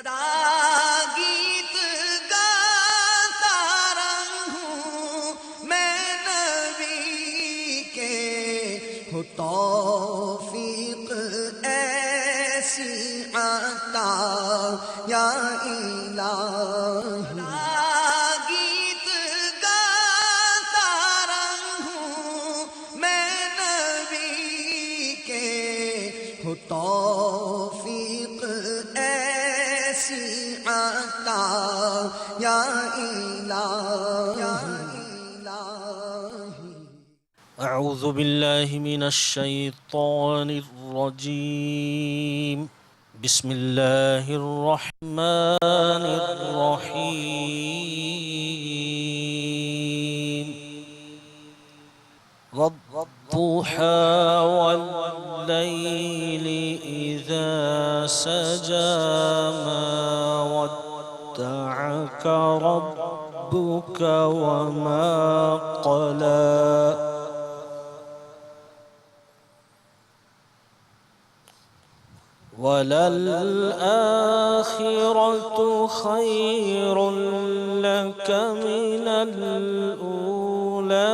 گیت گاتا رہوں میں نبی کے، ہو توفیق ایسی عطا یا الہی۔ گیت گاتا رہوں میں نبی کے، ہو توفیق ایسی عطا یا الہی۔ اعوذ باللہ من الشیطان الرجیم، بسم اللہ الرحمن الرحیم۔ والضحى واللیل اذا سجى ما ودعك ربك وما قلى، وَلَلْآخِرَةُ خَيْرٌ لَكَ مِنَ الْأُولَى،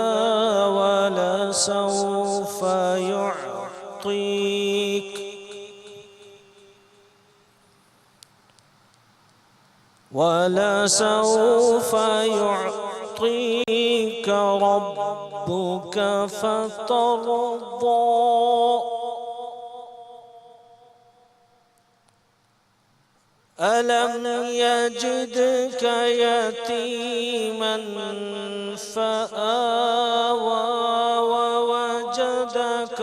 وَلَسَوْفَ يُعْطِيكَ رَبُّكَ فَتَرْضَىٰ، أَلَمْ يَجِدْكَ يَتِيمًا فَآوَىٰ، وَوَجَدَكَ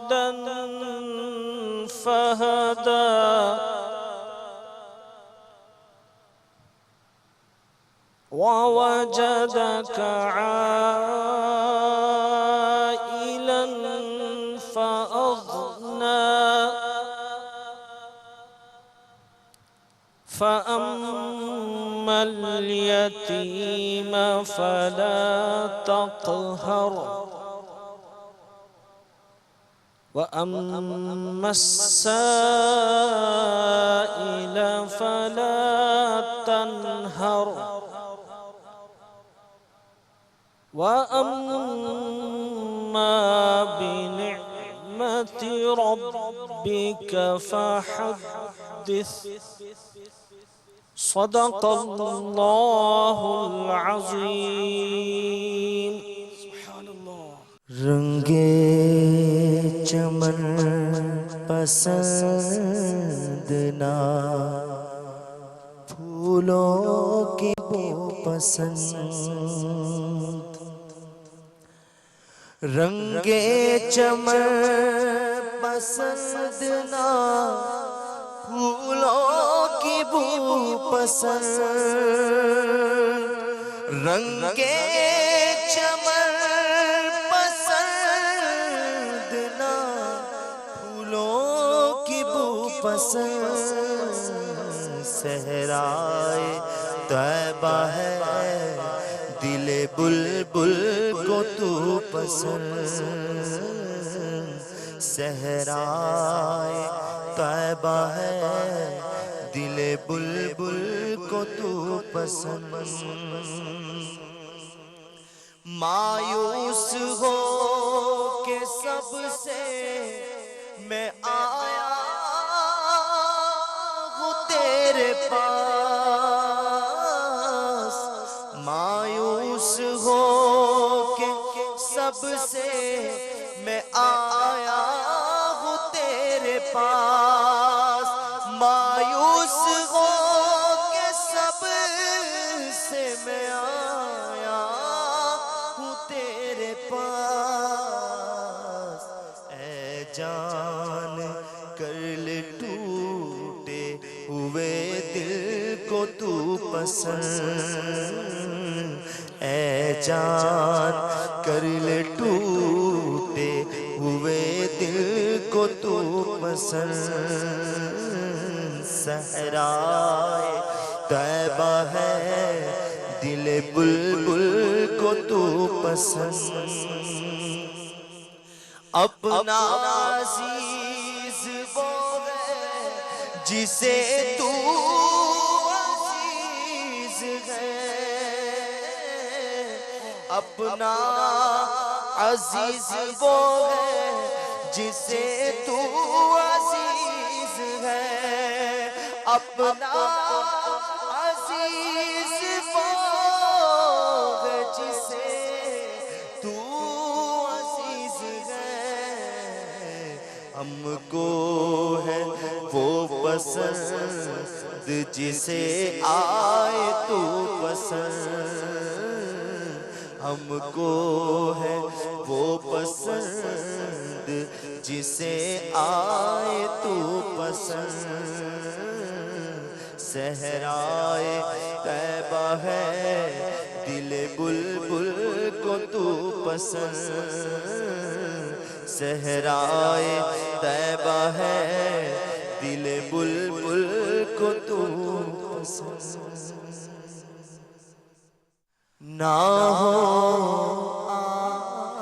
ضَالًّا فَهَدَىٰ، وَوَجَدَكَ عَائِلًا فَأَغْنَىٰ، فَأَمَّا الْيَتِيمَ فَلَا تَقْهَرْ، وَأَمَّا السَّائِلَ فَلَا تَنْهَرْ، وَأَمَّا بِنِعْمَةِ رَبِّكَ فَحَدِّثْ۔ صدق اللہ العظیم۔ رنگے چمن پسند نہ، پھولوں کی بو پسند، رنگے چمن پسند نہ، پھولوں کی بو پسند، رنگے چمن پسند نہ، پھولوں کی بو پسند، صحرائے طیبہ ہے دل بلبل کو تو پسند، صحرائے طیبہ ہے دل بلبل کو تو پسند، مایوس ہو کہ سب سے میں آیا ہوں تیرے پاس، مایوس ہو کہ سب سے میں آیا ہوں تیرے پاس، مایوس ہو کہ سب سے میں آیا ہوں تیرے پاس، اے جان کر لے ٹوٹے ہوئے دل کو تو پسند، اے جان کر لے ٹوٹے ہوئے دل کو تو پسند، صحرائے طیبہ ہے دل بلبل کو تو پسند، اپنا عزیز وہ ہے جسے تو عزیز ہے، اپنا عزیز وہ ہے جسے تو عزیز ہے، اپنا عزیز وہ ہے جسے تو عزیز ہے، ہم کو ہے وہ پسند جسے آئے تو پسند، ہم کو ہے وہ پسند جسے آئے تو پسند، صحرائے طیبہ ہے دل بلبل کو تو پسند، صحرائے طیبہ ہے دل بلبل کو تو پسند، نہ ہو آرام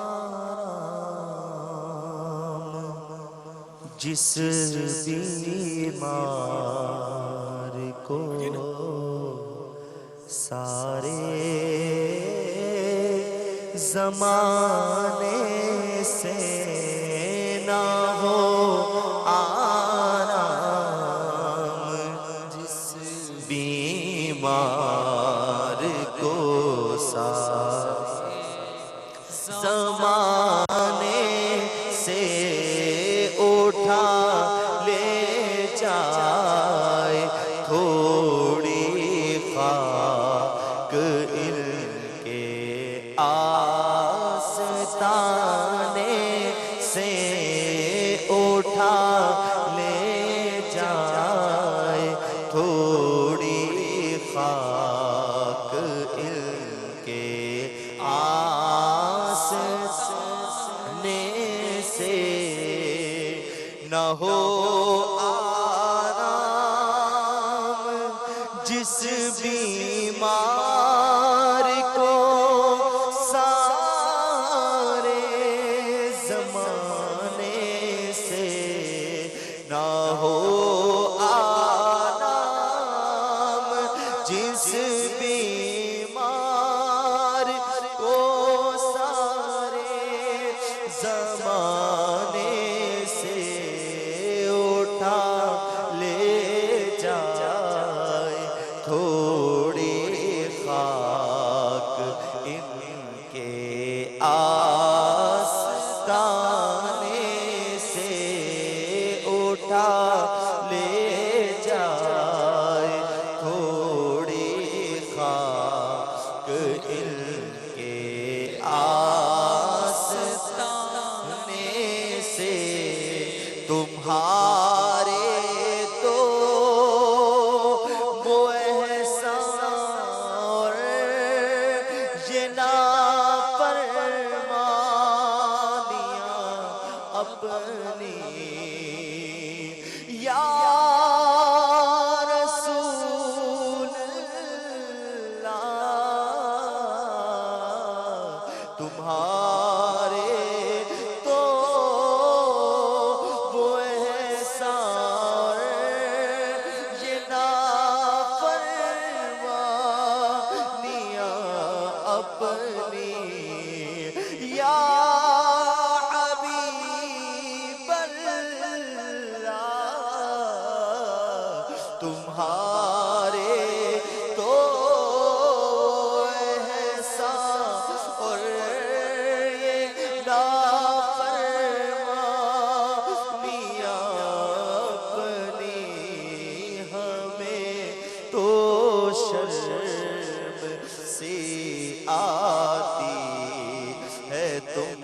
جس بیمار کو سارے زمانے سے، نہ ہو آرام جس بیمار کو سارے زمانے سے اٹھا لے جائے، تھوڑی خاک ان کے آستانے سے اٹھا لے جائے، تھوڑی خاک ان کے آستانے سے، نہ ہو آرام جس بیمار کو سارے زمانے سے، نہ ہو آرام جس بیمار کو سارے زمانے سے اٹھا لے جائے، تھوڑی خاک ان کے آستانے سے اٹھا لے جائے، تھوڑی خاک ان کے آستانے سے، تمہارے تو وہ احسان اور یہ نافرمانیاں اپنی، یا رسول اللہ، تمہارے تو وہ احسان یہ نافرمانیاں اپنی، یا حبیب اللہ، تمہارے تو احسان اور یہ نافرمانیاں اپنی، ہمیں تو شرم سی آتی ہے تم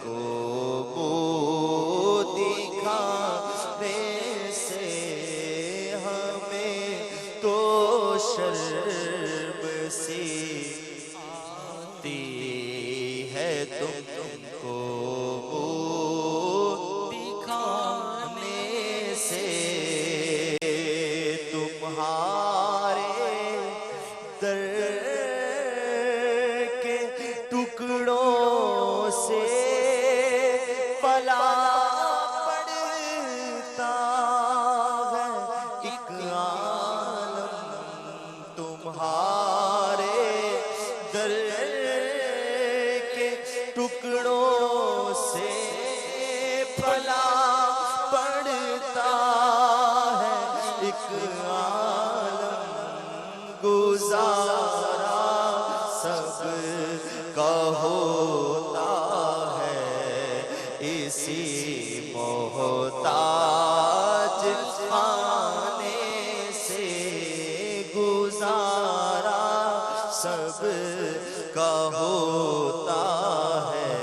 کو وہ دکھانے سے، ہمیں تو شرم سی آتی ہے تم کو وہ دکھانے سے، تمہارے در کے ٹکڑوں سے پلا پڑتا ہے سب کا ہوتا ہے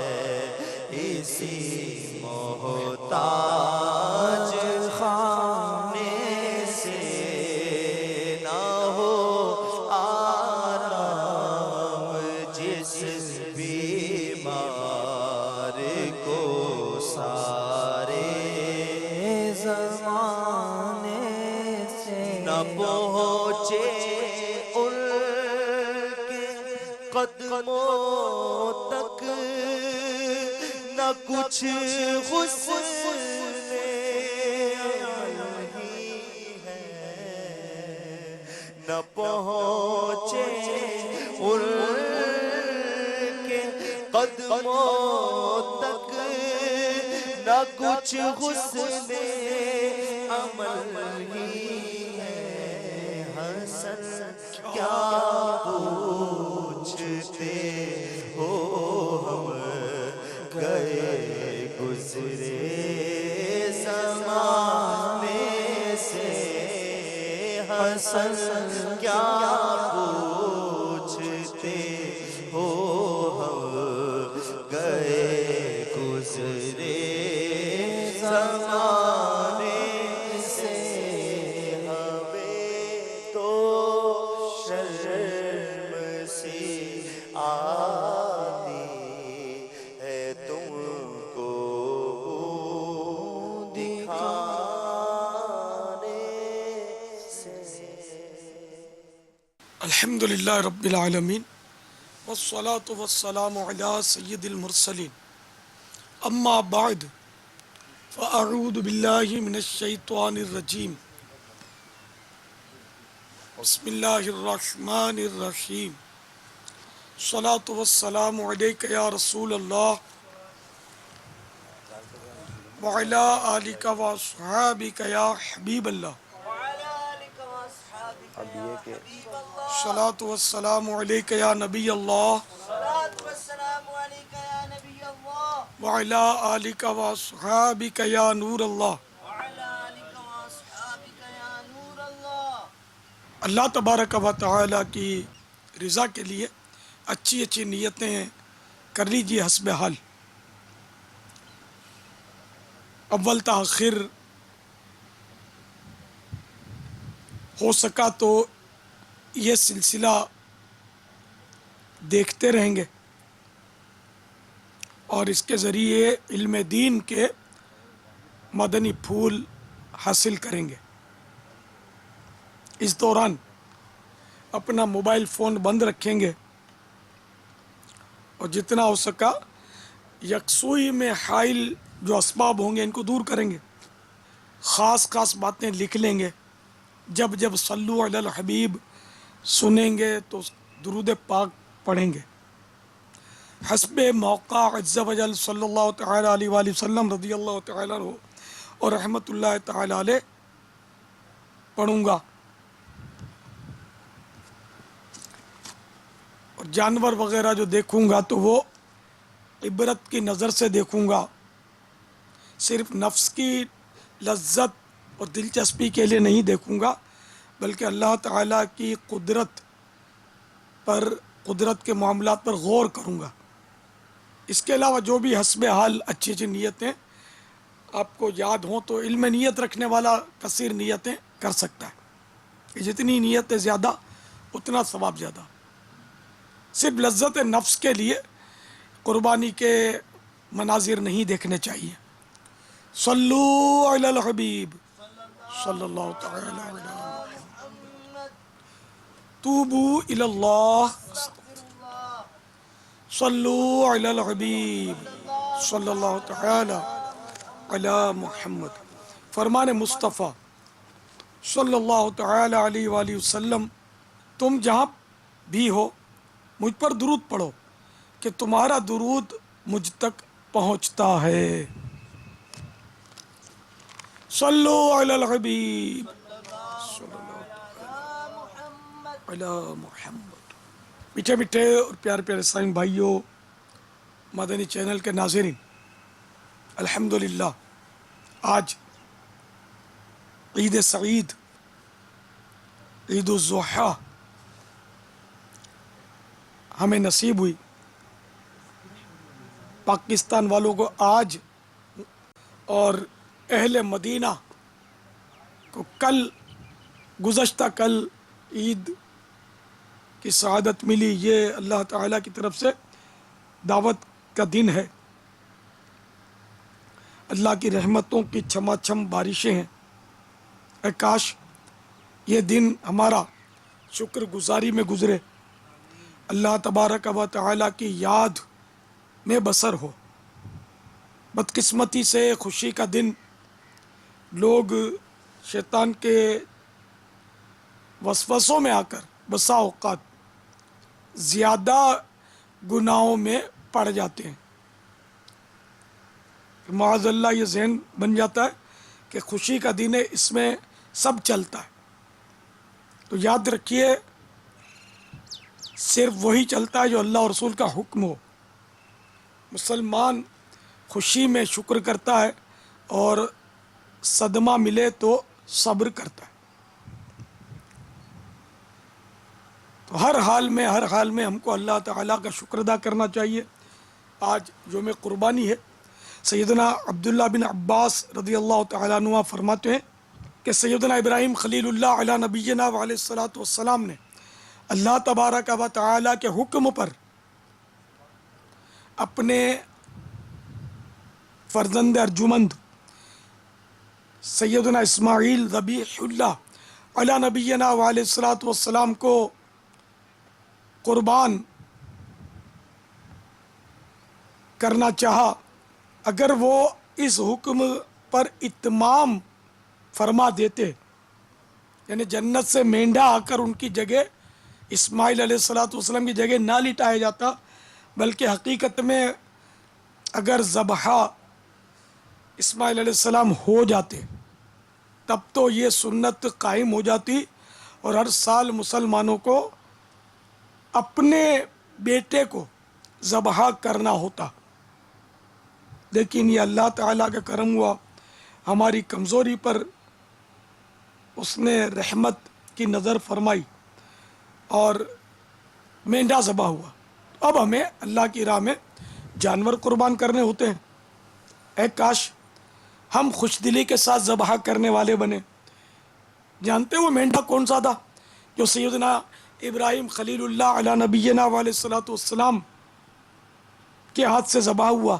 اسی محتاج خانے سے نہ ہو آرام جس بیمار کو سارے زمانے سے نہ پہنچے ان کے قدموں تک نہ کچھ حسن ہی ہے نہ پہنچے ان کے قدموں تک نہ کچھ حسن عمل ہی ہے حسن کیا پوچھتے ہو ہم گئے گزرے زمانے سے حسن کیا پوچھتے ہو ہم گئے گزرے زمانے سے ہمیں تو شرم سی آتی ہے تم کو دکھانے سے الحمد للہ رب العالمین والصلاة والسلام علی سید المرسلین اما بعد فاعوذ باللہ من الشیطان الرجیم بسم اللہ الرحمن الرحیم الصلاة والسلام علیک یا رسول اللہ وعلی آلک واصحابک یا حبیب اللہ الصلاة والسلام علیک یا نبی اللہ وعلی آلک واصحابک یا نور اللہ اللہ تبارک و تعالی کی رضا کے لیے اچھی اچھی نیتیں کر لیجیے حسب حال. اول تاخیر ہو سکا تو یہ سلسلہ دیکھتے رہیں گے اور اس کے ذریعے علم دین کے مدنی پھول حاصل کریں گے. اس دوران اپنا موبائل فون بند رکھیں گے اور جتنا ہو سکا یکسوئی میں حائل جو اسباب ہوں گے ان کو دور کریں گے. خاص خاص باتیں لکھ لیں گے. جب جب صلو علی الحبیب سنیں گے تو درود پاک پڑھیں گے. حسب موقع عز و جل صلی اللہ تعالی علیہ وآلہ وسلم رضی اللہ تعالی عنہ اور رحمۃ اللہ تعالی علیہ پڑھوں گا. اور جانور وغیرہ جو دیکھوں گا تو وہ عبرت کی نظر سے دیکھوں گا، صرف نفس کی لذت اور دلچسپی کے لیے نہیں دیکھوں گا، بلکہ اللہ تعالیٰ کی قدرت کے معاملات پر غور کروں گا. اس کے علاوہ جو بھی حسب حال اچھی اچھی نیتیں آپ کو یاد ہوں تو علم نیت رکھنے والا کثیر نیتیں کر سکتا ہے. جتنی نیتیں زیادہ اتنا ثواب زیادہ. صرف لذت نفس کے لیے قربانی کے مناظر نہیں دیکھنے چاہیے. صلو علی الحبیب صلی اللہ تعالی علیہ وسلم. توبو الی اللہ. صلو علی الحبیب صلی اللہ تعالی علی محمد. فرمان مصطفیٰ صلی اللہ تعالی علیہ وآلہ وسلم، تم جہاں بھی ہو مجھ پر درود پڑھو کہ تمہارا درود مجھ تک پہنچتا ہے. صلو علی الحبیب صلی اللہ علی محمد. میٹھے میٹھے اور پیارے پیارے سائن بھائیوں، مدنی چینل کے ناظرین، الحمدللہ آج عید سعید، عید الضحیٰ، ہمیں نصیب ہوئی پاکستان والوں کو آج اور اہل مدینہ کو کل، گزشتہ کل عید کی سعادت ملی. یہ اللہ تعالیٰ کی طرف سے دعوت کا دن ہے. اللہ کی رحمتوں کی چھما چھم بارشیں ہیں. اے کاش یہ دن ہمارا شکر گزاری میں گزرے، اللہ تبارک و تعالیٰ کی یاد میں بسر ہو. بدقسمتی سے خوشی کا دن لوگ شیطان کے وسوسوں میں آ کر بسا اوقات زیادہ گناہوں میں پڑ جاتے ہیں. معاذ اللہ یہ ذہن بن جاتا ہے کہ خوشی کا دن ہے، اس میں سب چلتا ہے. تو یاد رکھیے صرف وہی چلتا ہے جو اللہ اور رسول کا حکم ہو. مسلمان خوشی میں شکر کرتا ہے اور صدمہ ملے تو صبر کرتا ہے. تو ہر حال میں ہم کو اللہ تعالیٰ کا شکر ادا کرنا چاہیے. آج یوم قربانی ہے. سیدنا عبداللہ بن عباس رضی اللہ تعالیٰ عنہ فرماتے ہیں کہ سیدنا ابراہیم خلیل اللہ علیہ نبینا علیہ الصلاۃ والسلام نے اللہ تبارک و تعالیٰ کے حکم پر اپنے فرزند ارجمند سیدنا اسماعیل ذبیح اللہ علیہ نبینا علیہ الصلاۃ والسلام کو قربان کرنا چاہا. اگر وہ اس حکم پر اتمام فرما دیتے، یعنی جنت سے مینڈا آ کر ان کی جگہ اسماعیل علیہ الصلاۃ والسلام کی جگہ نہ لٹایا جاتا، بلکہ حقیقت میں اگر ذبح اسماعیل علیہ السلام ہو جاتے تب تو یہ سنت قائم ہو جاتی اور ہر سال مسلمانوں کو اپنے بیٹے کو ذبح کرنا ہوتا. لیکن یہ اللہ تعالیٰ کا کرم ہوا، ہماری کمزوری پر اس نے رحمت کی نظر فرمائی اور مینڈا ذبح ہوا. اب ہمیں اللہ کی راہ میں جانور قربان کرنے ہوتے ہیں. اے کاش ہم خوش دلی کے ساتھ ذبح کرنے والے بنے. جانتے ہو مینڈا کون سا تھا جو سیدنا ابراہیم خلیل اللہ علیہ نبینا علیہ الصلاۃ والسلام کے ہاتھ سے ذبح ہوا،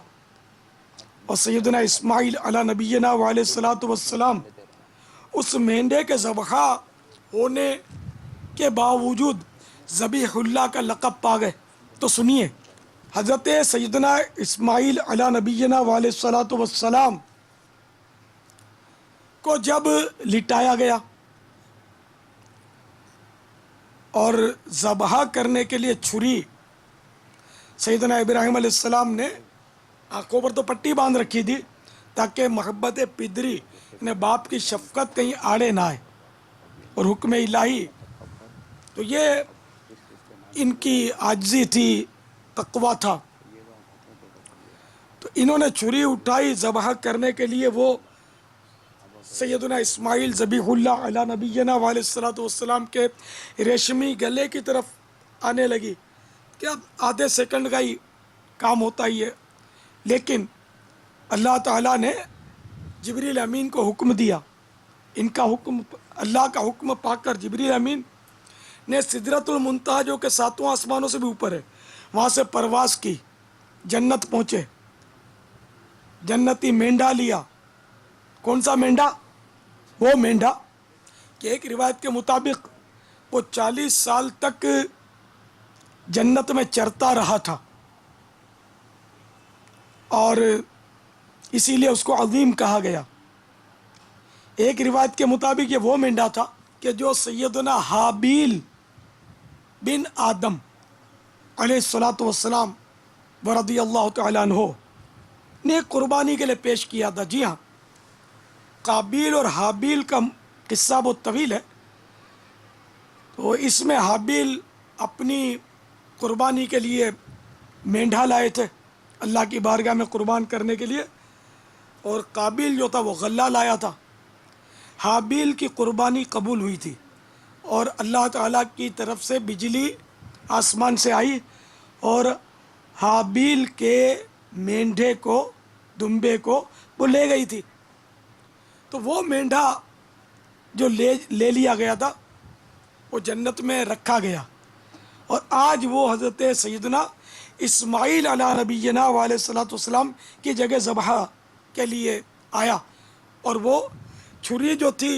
اور سیدنا اسماعیل علیہ نبینا علیہ الصلاۃ والسلام اس مینڈے کے ذبح ہونے کے باوجود ذبیح اللہ کا لقب پا گئے. تو سنیے، حضرت سیدنا اسماعیل علیہ نبینا علیہ الصلاۃ والسلام کو جب لٹایا گیا اور ذبح کرنے کے لیے چھری سیدنا ابراہیم علیہ السلام نے آنکھوں پر تو پٹی باندھ رکھی تھی تاکہ محبت پدری یعنی باپ کی شفقت کہیں آڑے نہ آئے اور حکم الہی. تو یہ ان کی عاجزی تھی، تقویٰ تھا. تو انہوں نے چھری اٹھائی ذبح کرنے کے لیے. وہ سیدنا اسماعیل ذبیح اللہ علیہ نبینا علیہ الصلاۃ والسلام کے ریشمی گلے کی طرف آنے لگی. کیا آدھے سیکنڈ کا ہی کام ہوتا ہی ہے، لیکن اللہ تعالیٰ نے جبریل امین کو حکم دیا. ان کا حکم، اللہ کا حکم پا کر جبریل امین نے سدرۃ المنتہا جو کہ 7 آسمانوں سے بھی اوپر ہے، وہاں سے پرواز کی، جنت پہنچے، جنتی مینڈا لیا. کون سا مینڈا؟ وہ مینڈا کہ ایک روایت کے مطابق وہ 40 سال تک جنت میں چرتا رہا تھا اور اسی لیے اس کو عظیم کہا گیا. ایک روایت کے مطابق یہ وہ مینڈا تھا کہ جو سیدنا حابیل بن آدم علیہ الصلاۃ والسلام ورضی اللہ تعالیٰ عنہ نے قربانی کے لیے پیش کیا تھا. جی ہاں، قابیل اور حابیل کا قصہ بہت طویل ہے. تو اس میں حابیل اپنی قربانی کے لیے مینڈھا لائے تھے اللہ کی بارگاہ میں قربان کرنے کے لیے، اور قابیل جو تھا وہ غلہ لایا تھا. حابیل کی قربانی قبول ہوئی تھی اور اللہ تعالیٰ کی طرف سے بجلی آسمان سے آئی اور حابیل کے مینڈھے کو دمبے کو وہ لے گئی تھی. تو وہ مینڈھا جو لے لیا گیا تھا وہ جنت میں رکھا گیا، اور آج وہ حضرت سیدنا اسماعیل علیہ نبینا علیہ الصلوۃ والسلام کی جگہ ذبح کے لیے آیا. اور وہ چھری جو تھی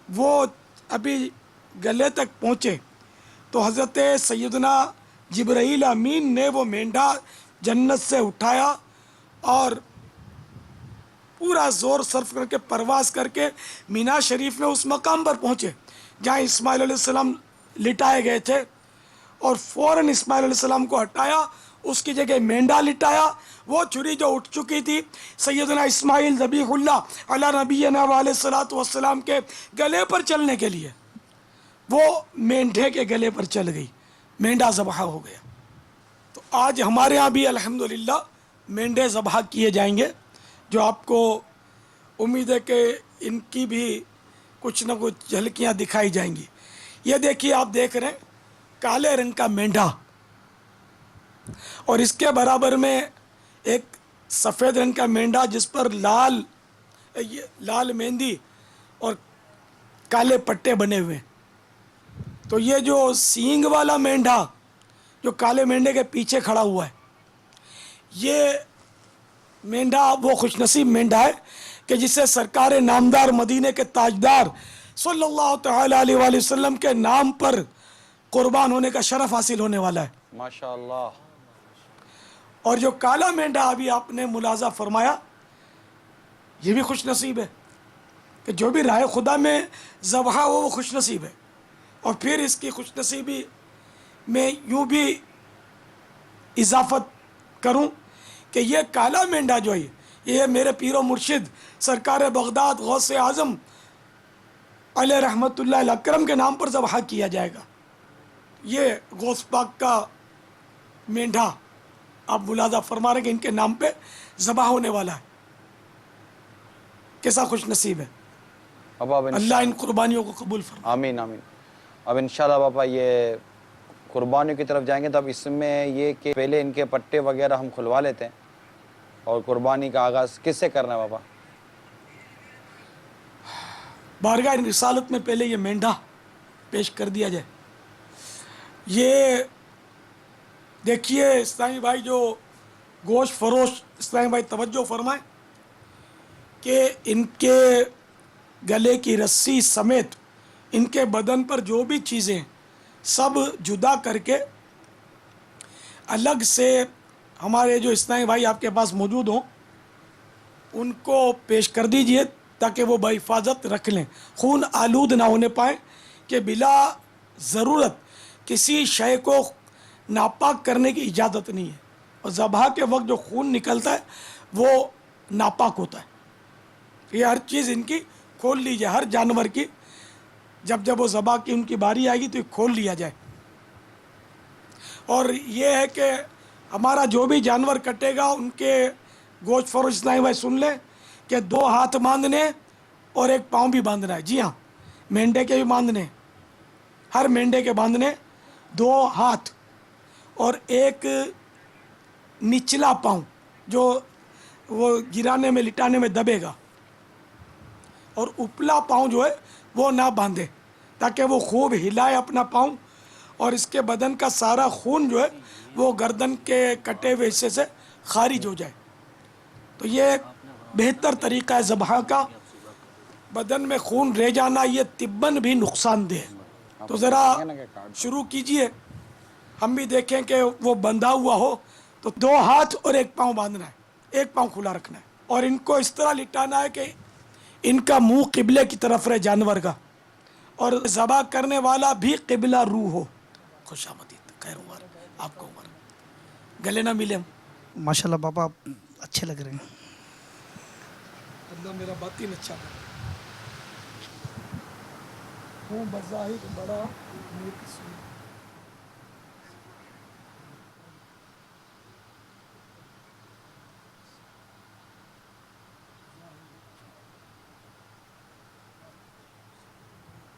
وہ ابھی گلے تک پہنچے تو حضرت سیدنا جبرائیل امین نے وہ مینڈھا جنت سے اٹھایا اور پورا زور صرف کر کے پرواز کر کے مینا شریف میں اس مقام پر پہنچے جہاں اسماعیل علیہ السلام لٹائے گئے تھے، اور فوراً اسماعیل علیہ السلام کو ہٹایا، اس کی جگہ مینڈھا لٹایا. وہ چھری جو اٹھ چکی تھی سیدنا اسماعیل ذبیح اللہ علی نبینا علیہ الصلوۃ والسلام کے گلے پر چلنے کے لیے، وہ مینڈھے کے گلے پر چل گئی، مینڈھا ذبح ہو گیا. تو آج ہمارے ہاں بھی الحمدللہ مینڈھے ذبح کیے جائیں گے، جو آپ کو امید ہے کہ ان کی بھی کچھ نہ کچھ جھلکیاں دکھائی جائیں گی. یہ دیکھیے، آپ دیکھ رہے ہیں کالے رنگ کا مینڈھا، اور اس کے برابر میں ایک سفید رنگ کا مینڈھا جس پر لال مہندی اور کالے پٹے بنے ہوئے ہیں. تو یہ جو سینگ والا مینڈھا جو کالے مینڈھے کے پیچھے کھڑا ہوا ہے، یہ مینڈھا وہ خوش نصیب مینڈھا ہے کہ جسے سرکار نامدار مدینے کے تاجدار صلی اللہ تعالی علیہ وآلہ وسلم کے نام پر قربان ہونے کا شرف حاصل ہونے والا ہے. ماشاءاللہ. اور جو کالا مینڈھا ابھی آپ نے ملاحظہ فرمایا، یہ بھی خوش نصیب ہے کہ جو بھی راہ خدا میں ذبح ہو وہ خوش نصیب ہے. اور پھر اس کی خوش نصیبی میں یوں بھی اضافت کروں کہ یہ کالا مینڈھا جو ہے یہ میرے پیر و مرشد سرکار بغداد غوث اعظم علیہ رحمت اللہ الاکرم کے نام پر ذبح کیا جائے گا. یہ غوث پاک کا مینڈھا آپ ملاحظہ فرما رہے کہ ان کے نام پہ ذبح ہونے والا ہے. کیسا خوش نصیب ہے. اب اللہ ان قربانیوں کو قبول فرمائے. آمین آمین. اب انشاءاللہ باپا یہ قربانیوں کی طرف جائیں گے تو اب اس میں یہ کہ پہلے ان کے پٹے وغیرہ ہم کھلوا لیتے ہیں، اور قربانی کا آغاز کس سے کرنا ہے باپا؟ بارگاہ رسالت میں پہلے یہ مینڈھا پیش کر دیا جائے. یہ دیکھیے اسلامی بھائی، جو گوشت فروش اسلامی بھائی توجہ فرمائیں کہ ان کے گلے کی رسی سمیت ان کے بدن پر جو بھی چیزیں سب جدا کر کے الگ سے ہمارے جو اسلامی بھائی آپ کے پاس موجود ہوں ان کو پیش کر دیجئے تاکہ وہ بحفاظت رکھ لیں، خون آلود نہ ہونے پائیں، کہ بلا ضرورت کسی شے کو ناپاک کرنے کی اجازت نہیں ہے. اور ذبح کے وقت جو خون نکلتا ہے وہ ناپاک ہوتا ہے. یہ ہر چیز ان کی کھول لی جائے، ہر جانور کی جب وہ ذبح کی ان کی باری آئے گی تو یہ کھول لیا جائے. اور یہ ہے کہ ہمارا جو بھی جانور کٹے گا ان کے گوشت فروش اسلامی بھائی سن لیں کہ 2 ہاتھ باندھنے اور 1 پاؤں بھی باندھنا ہے. جی ہاں، مینڈے کے بھی باندھنے، ہر مینڈے کے باندھنے 2 ہاتھ اور 1 نچلا پاؤں جو وہ گرانے میں لٹانے میں دبے گا، اور اوپلا پاؤں جو ہے وہ نہ باندھے تاکہ وہ خوب ہلائے اپنا پاؤں، اور اس کے بدن کا سارا خون جو ہے وہ گردن کے کٹے ہوئے حصے سے خارج ہو جائے. تو یہ بہتر طریقہ ہے ذبح کا. بدن میں خون رہ جانا یہ طباً بھی نقصان دہ ہے. تو ذرا شروع کیجئے، ہم بھی دیکھیں کہ وہ بندھا ہوا ہو تو 2 ہاتھ اور 1 پاؤں باندھنا ہے، 1 پاؤں کھلا رکھنا ہے، اور ان کو اس طرح لٹانا ہے کہ ان کا منہ قبلے کی طرف رہے جانور کا، اور ذبح کرنے والا بھی قبلہ رو ہو. خوش آمدید، خیر عمر آپ کو. عمر گلے نہ ملے. ماشاءاللہ بابا آپ اچھے لگ رہے ہیں. اللہ میرا باطن اچھا کرے. ہوں بظاہر بڑا نیک سو.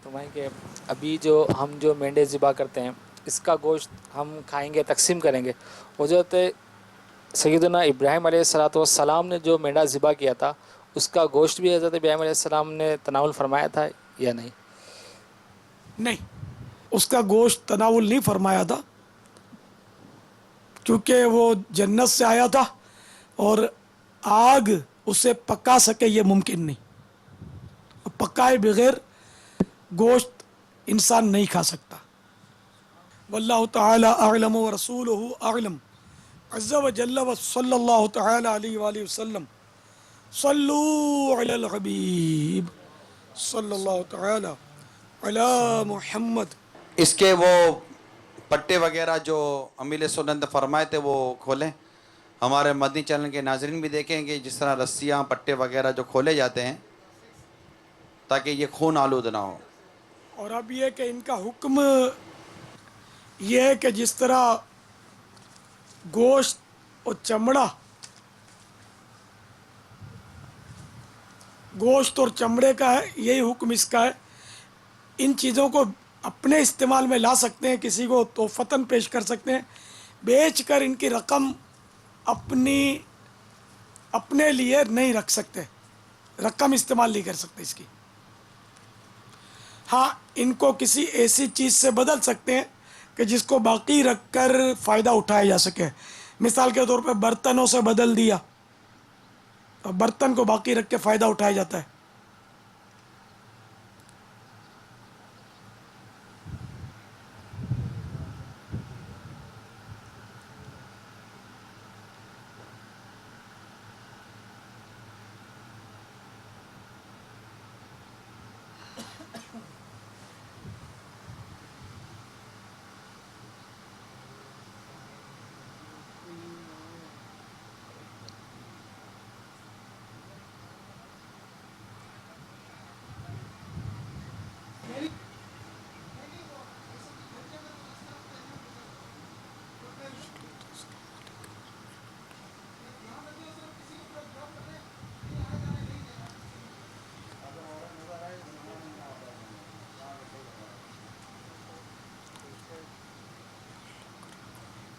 فرمائیں کہ ابھی جو ہم جو مینڈے ذبح کرتے ہیں اس کا گوشت ہم کھائیں گے، تقسیم کریں گے. حضرت سیدنا ابراہیم علیہ السلام نے جو مینڈا ذبح کیا تھا اس کا گوشت بھی حضرت ابراہیم علیہ السلام نے تناول فرمایا تھا یا نہیں؟ نہیں، اس کا گوشت تناول نہیں فرمایا تھا، کیونکہ وہ جنت سے آیا تھا اور آگ اسے پکا سکے یہ ممکن نہیں. پکائے بغیر گوشت انسان نہیں کھا سکتا. واللہ تعالی اعلم ورسولہ اعلم عز وجل وصلی اللہ تعالی علیہ وآلہ وسلم. صلو علی الحبیب صلی اللہ تعالی علی محمد. اس کے وہ پٹے وغیرہ جو امیل سنت نے فرمائے تھے وہ کھولیں. ہمارے مدنی چینل کے ناظرین بھی دیکھیں گے جس طرح رسیاں پٹے وغیرہ جو کھولے جاتے ہیں تاکہ یہ خون آلود نہ ہو. اور اب یہ کہ ان کا حکم یہ ہے کہ جس طرح گوشت اور چمڑا، گوشت اور چمڑے کا ہے، یہی حکم اس کا ہے. ان چیزوں کو اپنے استعمال میں لا سکتے ہیں، کسی کو تحفتاً پیش کر سکتے ہیں، بیچ کر ان کی رقم اپنے لیے نہیں رکھ سکتے، رقم استعمال نہیں کر سکتے اس کی. ہاں ان کو کسی ایسی چیز سے بدل سکتے ہیں کہ جس کو باقی رکھ کر فائدہ اٹھایا جا سکے. مثال کے طور پہ برتنوں سے بدل دیا، اور برتن کو باقی رکھ کے فائدہ اٹھایا جاتا ہے.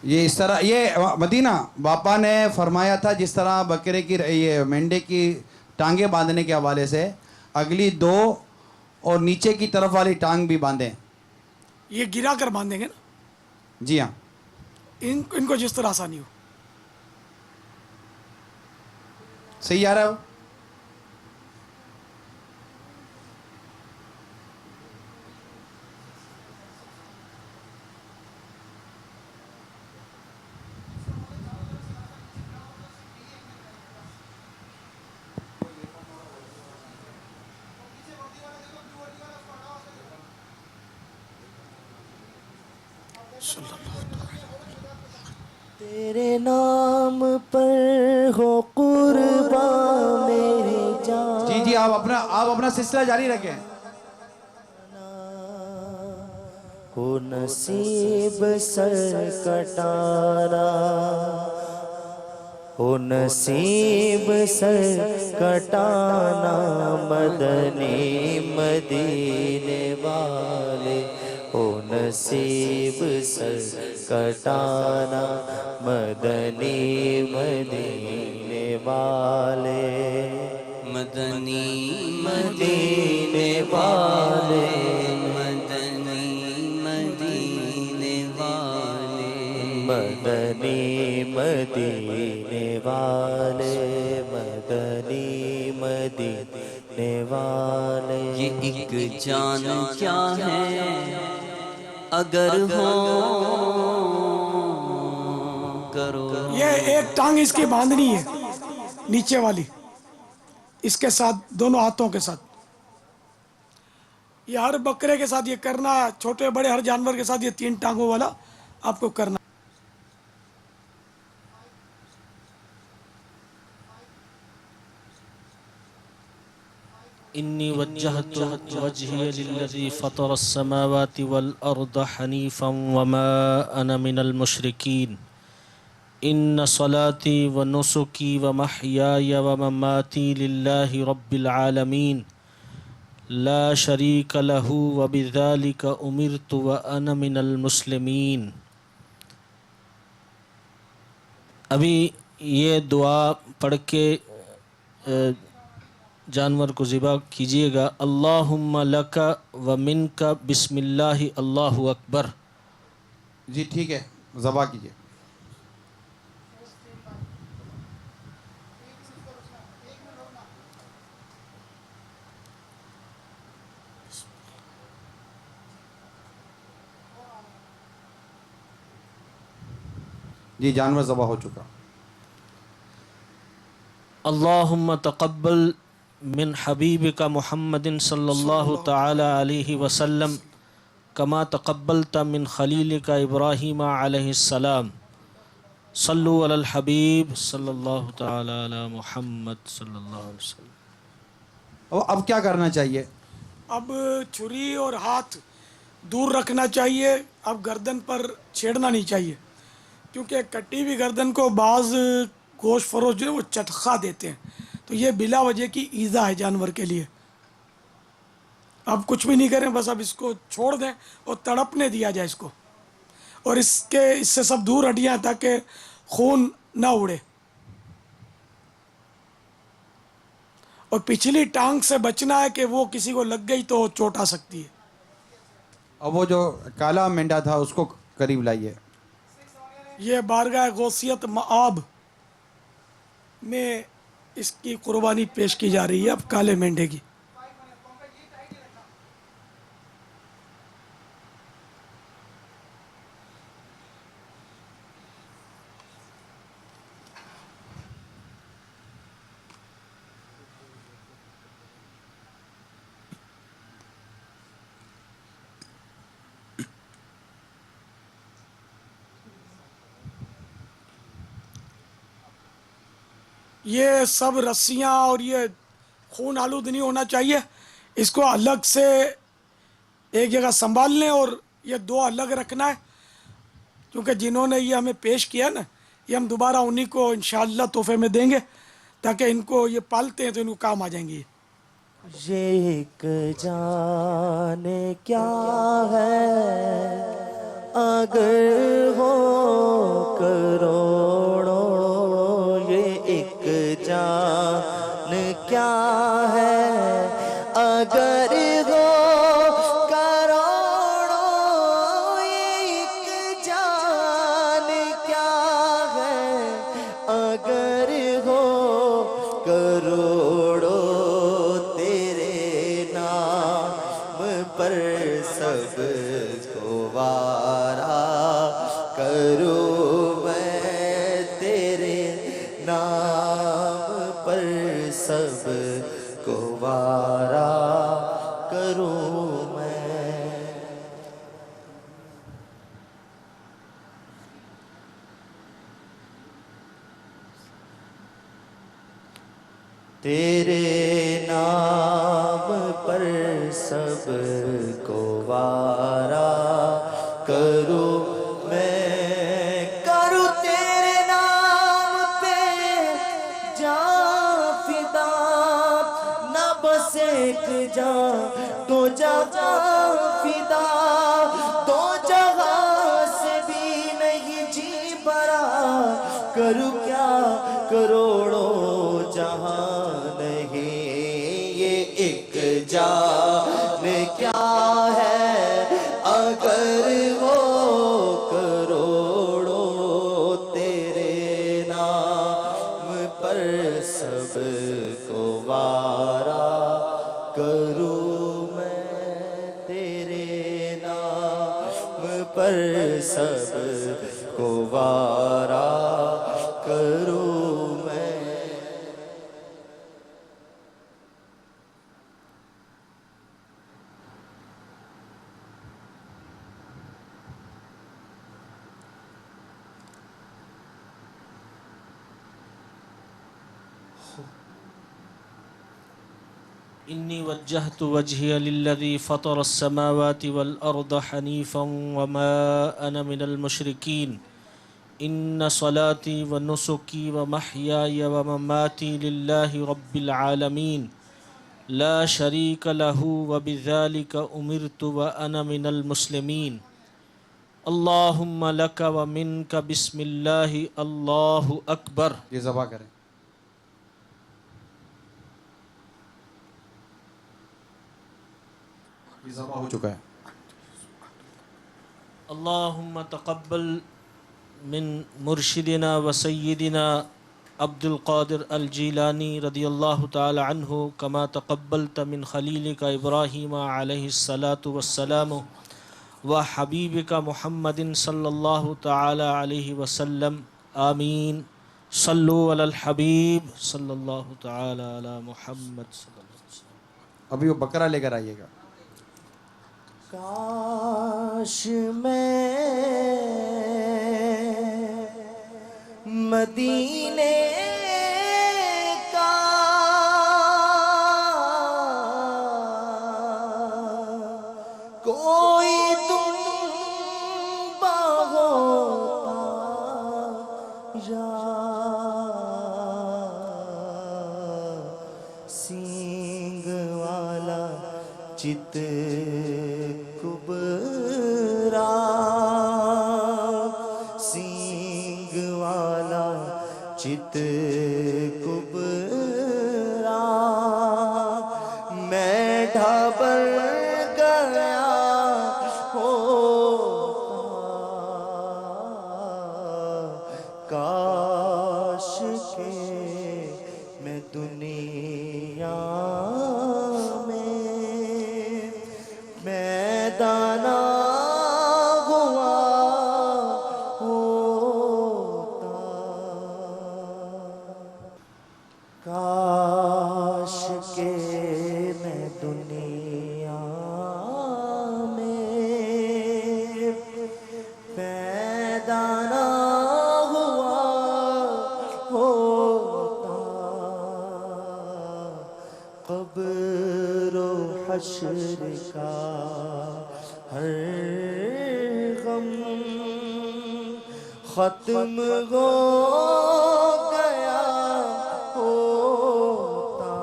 یہ اس طرح یہ مدینہ باپا نے فرمایا تھا جس طرح بکرے کی یہ مینڈے کی ٹانگیں باندھنے کے حوالے سے اگلی دو اور نیچے کی طرف والی ٹانگ بھی باندھیں. یہ گرا کر باندھیں گے نا؟ جی ہاں. ان کو جس طرح آسانی ہو. صحیح آ رہا ہے. تیرے نام پر ہو قربان میری جان. جی جی آپ اپنا سلسلہ جاری رکھیں. ہو نصیب سر کٹانا، ہو نصیب سر کٹانا مدنی مدینے والے، ہو نصیب سر کٹانا مدنی مدینے والے، مدنی مدینے والے، مدنی مدینے والے، مدنی مدینے والے، مدنی مدینے والے. یہ ایک جان کیا ہے اگر ہو کرو. یہ ایک ٹانگ اس کی باندھنی ہے نیچے والی، اس کے ساتھ دونوں ہاتھوں کے ساتھ. یہ ہر بکرے کے ساتھ یہ کرنا، چھوٹے بڑے ہر جانور کے ساتھ یہ 3 ٹانگوں والا آپ کو کرنا. إني وجهت وجهي للذي فطر السماوات والأرض حنيفا وما أنا من المشركين إن صلاتي ونسكي ومحياي ومماتي لله رب العالمين لا شریک لہ وبذالک امرت وانا من المسلمین۔ ابھی یہ دعا پڑھ کے جانور کو ذبح کیجیے گا۔ اللہم لک و منک بسم اللہ اللہ اکبر۔ جی ٹھیک ہے، ذبح کیجیے۔ جی جانور ذبح ہو چکا۔ اللہم تقبل من حبیبک محمد صلی اللہ تعالی علیہ وسلم کما تقبلت من خلیلک ابراہیم علیہ السلام۔ صلو علی الحبیب صلی اللہ تعالی علی محمد صلی اللہ علیہ وسلم۔ اب کیا کرنا چاہیے؟ اب چھری اور ہاتھ دور رکھنا چاہیے، اب گردن پر چھیڑنا نہیں چاہیے، کیونکہ کٹی ہوئی گردن کو بعض گوشت فروش جو ہے وہ چٹخا دیتے ہیں، تو یہ بلا وجہ کی ایذا ہے جانور کے لیے۔ اب کچھ بھی نہیں کریں، بس اب اس کو چھوڑ دیں اور تڑپنے دیا جائے اس کو، اور اس سے سب دور ہٹیاں تاکہ خون نہ اڑے، اور پچھلی ٹانگ سے بچنا ہے کہ وہ کسی کو لگ گئی تو چوٹ آ سکتی ہے۔ اور وہ جو کالا مینڈا تھا اس کو قریب لائیے۔ یہ بارگاہ غوثیت مآب میں اس کی قربانی پیش کی جا رہی ہے اب کالے مینڈے کی۔ یہ سب رسیاں اور یہ خون آلود نہیں ہونا چاہیے، اس کو الگ سے ایک جگہ سنبھال لیں، اور یہ دو الگ رکھنا ہے، کیونکہ جنہوں نے یہ ہمیں پیش کیا نا، یہ ہم دوبارہ انہی کو انشاءاللہ تحفے میں دیں گے، تاکہ ان کو یہ پالتے ہیں تو ان کو کام آ جائیں گے۔ یہ ایک جان کیا ہے اگر ہو کروڑوں، یہ ایک جان کیا ہے اگر ہو کروڑوں، یہ ایک جان کیا ہے اگر ہو کروڑوں، تیرے نام پر سب کو وارا کروں میں، تیرے نام پر سب کو وارا کروں میں۔ تیرے نام پر سب کو وارا کروں میں، کروں تیرے نام پہ جان فدا، نہ بس ایک جان تو جہاں فدا، دو جہاں سے بھی نہیں جی بھرا، کروں کیا کروڑوں جہاں نہیں، یہ ایک جان کیا ہے اگر وہ کروڑوں، تیرے نام پر سب کو وارا کروں میں، تیرے نام پر سب کو وارا کروں میں۔ انی وجہت وجہی للذی فطر السماوات والارض حنیفا وما انا من المشرکین، ان صلاتی ونسکی ومحیای ومماتی للہ رب العالمین، لا شريك له وبذلك أمرت وأنا من المسلمين اللهم لك ومنك بسم الله الله أكبر. یہ ذبح کریں. یہ ذبح ہو چکا ہے. اللهم تقبل من مرشدنا وسيدنا عبد القادر الجيلاني رضي الله تعالى عنه كما تقبلت من خليلك إبراهيم عليه الصلاة والسلام وحبيبك محمد صلى الله تعالى عليه وسلم آمين. صلوا على الحبيب صلى الله تعالى على محمد صلى الله عليه وسلم. ابھی وہ بکرا لے کر آئیے گا. کاش میں مدینے کا کوئی دنبا ہوتا یا سینگ والا چت کبرا سینگ والا چت کبرا میں ڈھابر گیا ہوتا کاش کے میں دنیا دانا ہوا ہوتا کاش کے میں دنیا میں پیدا نہ ہوا ہوتا قبر و حشر کا ہر غم ختم ہو گیا ہوتا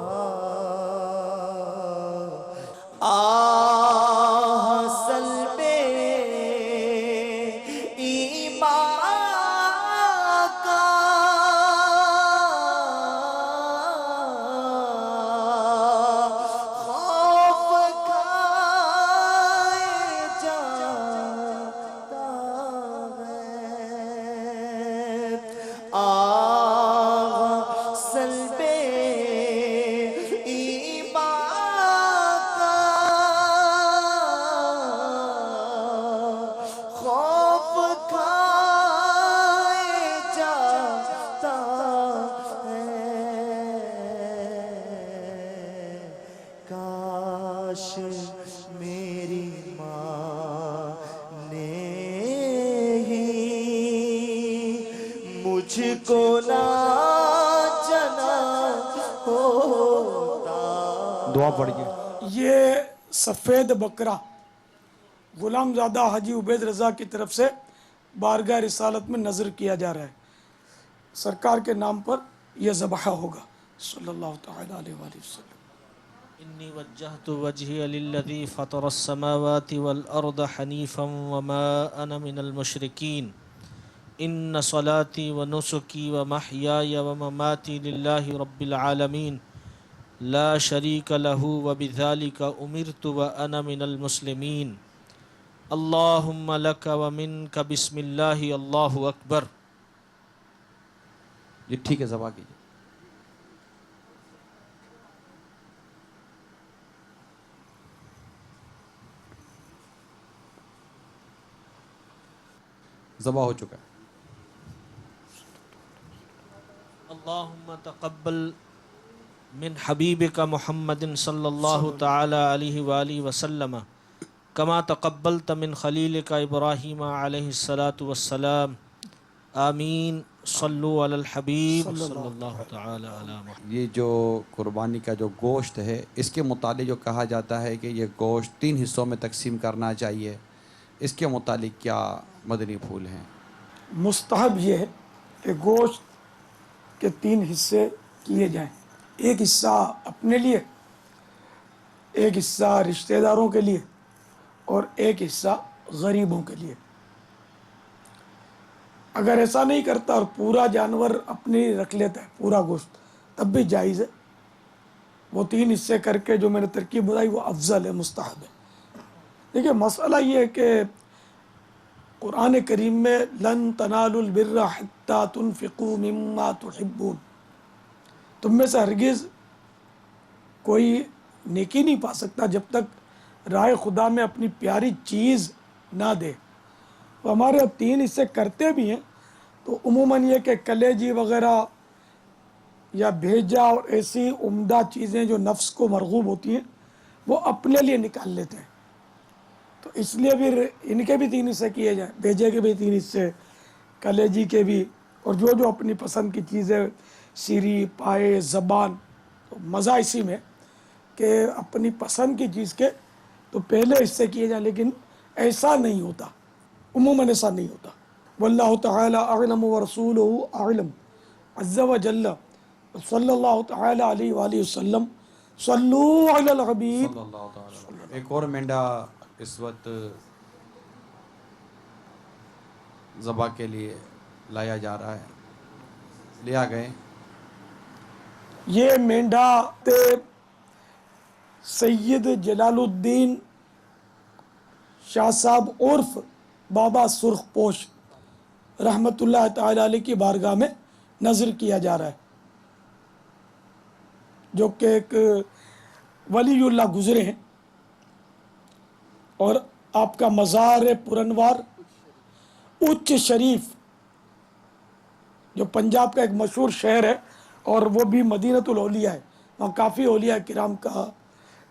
آہ سلب ایمان کا سلب ایمان کا خوف کھائے جاتا ہے کاش میری ماں نے ہی مجھ کو نہ جنا ہوتا. دعا پڑھیے. یہ سفید بکرا غلام زادہ حاجی عبید رضا کی طرف سے بارگاہ رسالت میں نظر کیا جا رہا ہے. سرکار کے نام پر یہ ذبح ہوگا صلی اللہ تعالی علیہ وآلہ وسلم. إني وجهت وجهي للذي فطر السماوات والأرض حنيفا وما أنا من المشركين إن صلاتي ونسكي ومحياي ومماتي لله رب العالمين لا شريك له وبذلك أمرت وأنا من المسلمين اللهم لك ومنك بسم الله الله أكبر. یہ ٹھیک ہے ذبح کیجیے. ذبح ہو چکا ہے. اللهم تقبل من حبيبك محمد صلى الله تعالى عليه وآله وسلم كما تقبلت من خليلك إبراهيم عليه الصلاة والسلام آمين. صلوا على الحبيب صلى الله تعالى على محمد. یہ جو قربانی کا جو گوشت ہے اس کے متعلق جو کہا جاتا ہے کہ یہ گوشت 3 حصوں میں تقسیم کرنا چاہیے، اس کے متعلق کیا مدنی پھول ہیں؟ مستحب یہ ہے کہ گوشت کے 3 حصے کیے جائیں. ایک حصہ اپنے لیے ایک حصہ رشتہ داروں کے لیے اور ایک حصہ غریبوں کے لیے. اگر ایسا نہیں کرتا اور پورا جانور اپنے رکھ لیتا ہے پورا گوشت تب بھی جائز ہے. وہ 3 حصے کر کے جو میں نے ترکیب بتائی وہ افضل ہے, مستحب ہے. دیکھیے مسئلہ یہ ہے کہ قرآن کریم میں لن تنالوا البر حتی تنفقوا مما تحبون, تم میں سے ہرگز کوئی نیکی نہیں پا سکتا جب تک راہ خدا میں اپنی پیاری چیز نہ دے. تو ہمارے اب 3 حصے کرتے بھی ہیں تو عموماً یہ کہ کلیجی وغیرہ یا بھیجا اور ایسی عمدہ چیزیں جو نفس کو مرغوب ہوتی ہیں وہ اپنے لیے نکال لیتے ہیں. تو اس لیے پھر ان کے بھی 3 حصے کیے جائیں, بھیجے کے بھی 3 حصے, کلیجی کے بھی, اور جو اپنی پسند کی چیزیں سیری پائے زبان. تو مزہ اسی میں کہ اپنی پسند کی چیز کے تو پہلے حصے کیے جائیں, لیکن ایسا نہیں ہوتا, عموماً ایسا نہیں ہوتا. واللہ تعالی اعلم ورسولہ اعلم عز و جل. صلی اللہ تعالی علیہ وآلہ وسلم. صلو علی الحبیب. صلی اللہ تعالی وسلم. ایک اور مینڈا اس وقت ذبح کے لیے لایا جا رہا ہے, لیا گئے. یہ مینڈا سید جلال الدین شاہ صاحب عرف بابا سرخ پوش رحمۃ اللہ تعالی علیہ کی بارگاہ میں نذر کیا جا رہا ہے, جو کہ ایک ولی اللہ گزرے ہیں اور آپ کا مزار پرانوار اچ شریف جو پنجاب کا ایک مشہور شہر ہے, اور وہ بھی مدینۃ الاولیاء ہے, وہاں کافی اولیاء کرام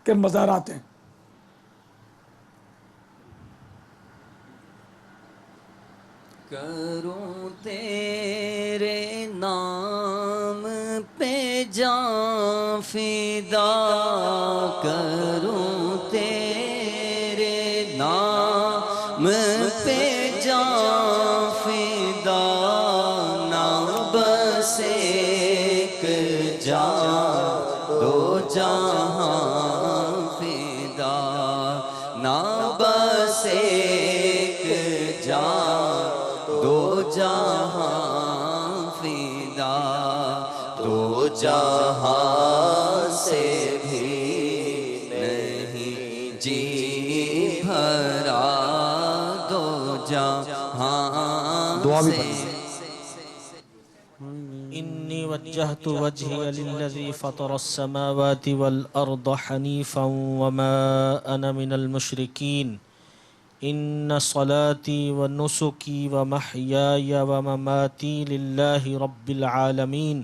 کے مزارات ہیں. کروں تیرے نام پہ جاں فدا, کروں تیرے نام پہ جاں فدا, نہ بس ایک جاں دو جہاں فدا, نہ بس ایک جاں دو جہاں فدا, دو جہاں سے بھی نہیں جی بھرا, دو جہاں دعا بھی سے. پڑھیں. إني وجهت وجهي للذي فطر السماوات والأرض حنيفا وما أنا من المشركين إن صلاتي ونسكي ومحياي ومماتي لله رب العالمين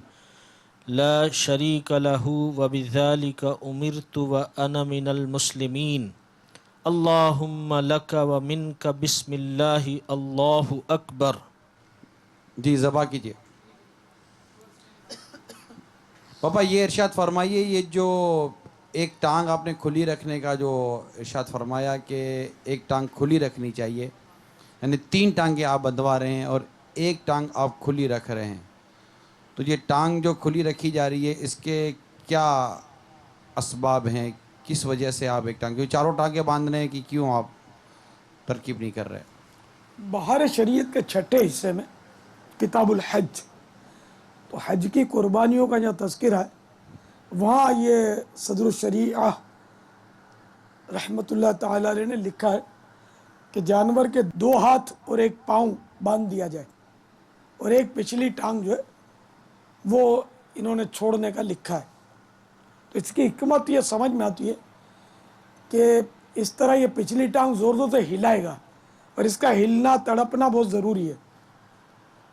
لا شريك له وبذلك أمرت وأنا من المسلمين اللهم لك ومنك بسم الله الله أكبر. جی ذبح کیجیے. پاپا یہ ارشاد فرمائیے, یہ جو ایک ٹانگ آپ نے کھلی رکھنے کا جو ارشاد فرمایا کہ ایک ٹانگ کھلی رکھنی چاہیے, یعنی 3 ٹانگیں آپ بندھوا رہے ہیں اور ایک ٹانگ آپ کھلی رکھ رہے ہیں, تو یہ ٹانگ جو کھلی رکھی جا رہی ہے اس کے کیا اسباب ہیں, کس وجہ سے آپ ایک ٹانگ, چاروں ٹانگیں باندھ رہے ہیں کہ کیوں آپ ترکیب نہیں کر رہے؟ بہار شریعت کے 6 حصے میں کتاب الحج, تو حج کی قربانیوں کا جو تذکرہ ہے وہاں یہ صدر الشریعہ رحمۃ اللہ تعالی علیہ نے لکھا ہے کہ جانور کے 2 ہاتھ اور 1 پاؤں باندھ دیا جائے, اور ایک پچھلی ٹانگ جو ہے وہ انہوں نے چھوڑنے کا لکھا ہے. تو اس کی حکمت یہ سمجھ میں آتی ہے کہ اس طرح یہ پچھلی ٹانگ زور زور سے ہلائے گا, اور اس کا ہلنا تڑپنا بہت ضروری ہے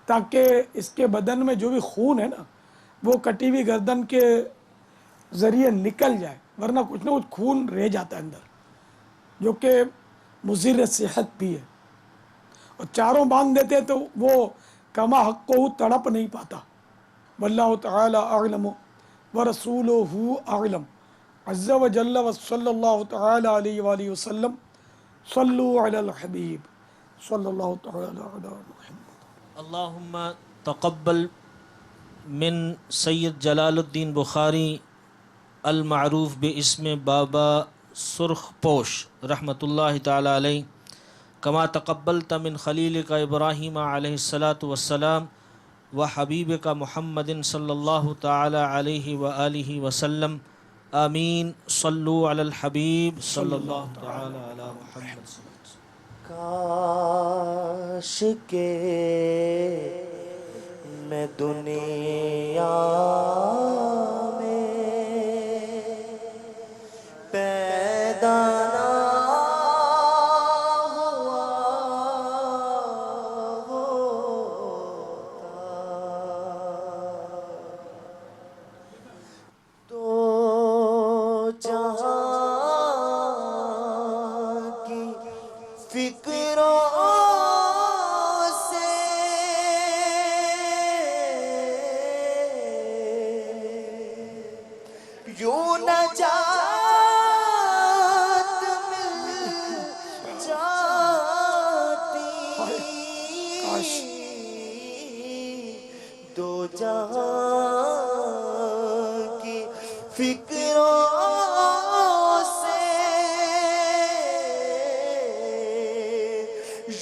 تاکہ اس کے بدن میں جو بھی خون ہے نا وہ کٹی ہوئی گردن کے ذریعے نکل جائے, ورنہ کچھ نہ کچھ خون رہ جاتا ہے اندر جو کہ مضر صحت بھی ہے. اور چاروں باندھ دیتے تو وہ کما حق کو تڑپ نہیں پاتا. واللہ تعالی اعلم ورسولہ اعلم عز و جل وصلی اللہ تعالی علیہ وآلہ وسلم. صلو علی الحبیب صلی اللہ تعالی علی محمد. اللهم تقبل من سید جلال الدین بخاری المعروف باسم بابا سرخ پوش رحمۃ اللہ تعالی علیہ، کما تقبلت من خلیلک ابراہیم علیہ الصلاۃ والسلام و حبیبک محمد صلی اللہ تعالی علیہ وآلہ وسلم، آمین۔ صلو علی الحبیب صلی اللہ تعالی علی محمد صلی اللہ علیہ وسلم۔ کاش کہ میں دنیا میں پیدا نہ ہوا ہوتا تو جہاں کی فکروں سے یوں نجات مل جاتی، دو جہاں کی فکروں سے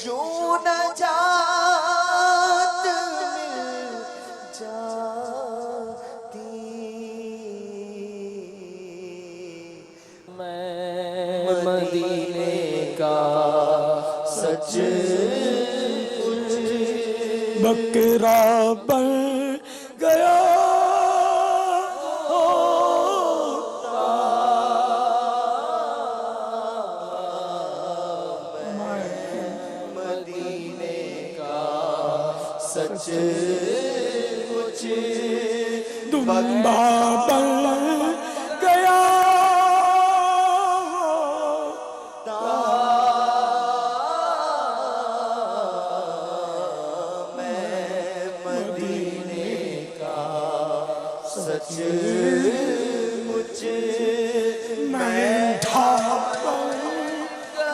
یوں نجات مل جاتی۔ میں مدینے کا سچ بکرا بن گیا سچ کچھ دمبا بن گیا مدینے کا سچ کچھ مینٹھا بن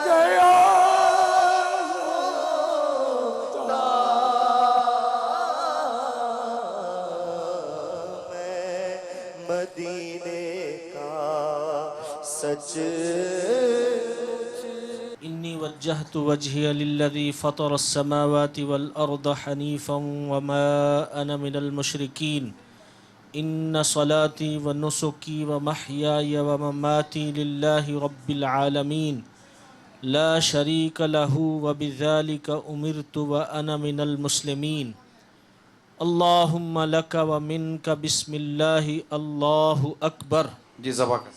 گیا مدینے کا سچ انی وجہت وجہی للذی فطر السماوات والارض حنیفا وما انا من المشرکین، ان صلاتی ونسکی ومحیای ومماتی للہ رب العالمین لا شریک لہ وبذالک امرت وانا من المسلمین۔ اللہم لک ومنک بسم اللہ اللہ اکبر۔ جی ذبح کر۔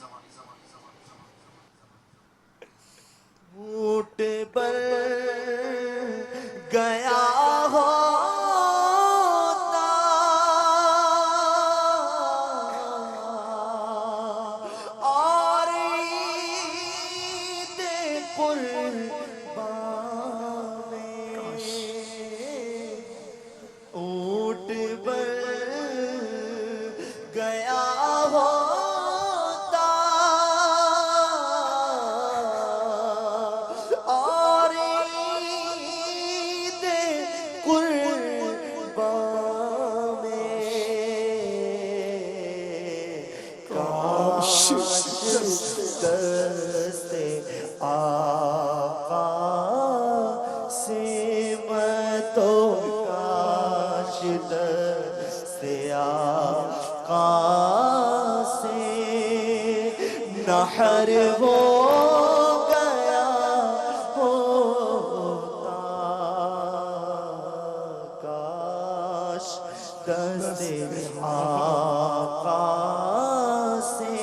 اونٹ پر گیا ہوتا اور عید قربان میں اونٹ پر گیا ہوتا اور عید قربان میں کاش دست آقا سے میں تو کاش دست آقا سے نحر ہو گیا ہوتا، کاش دست آقا سے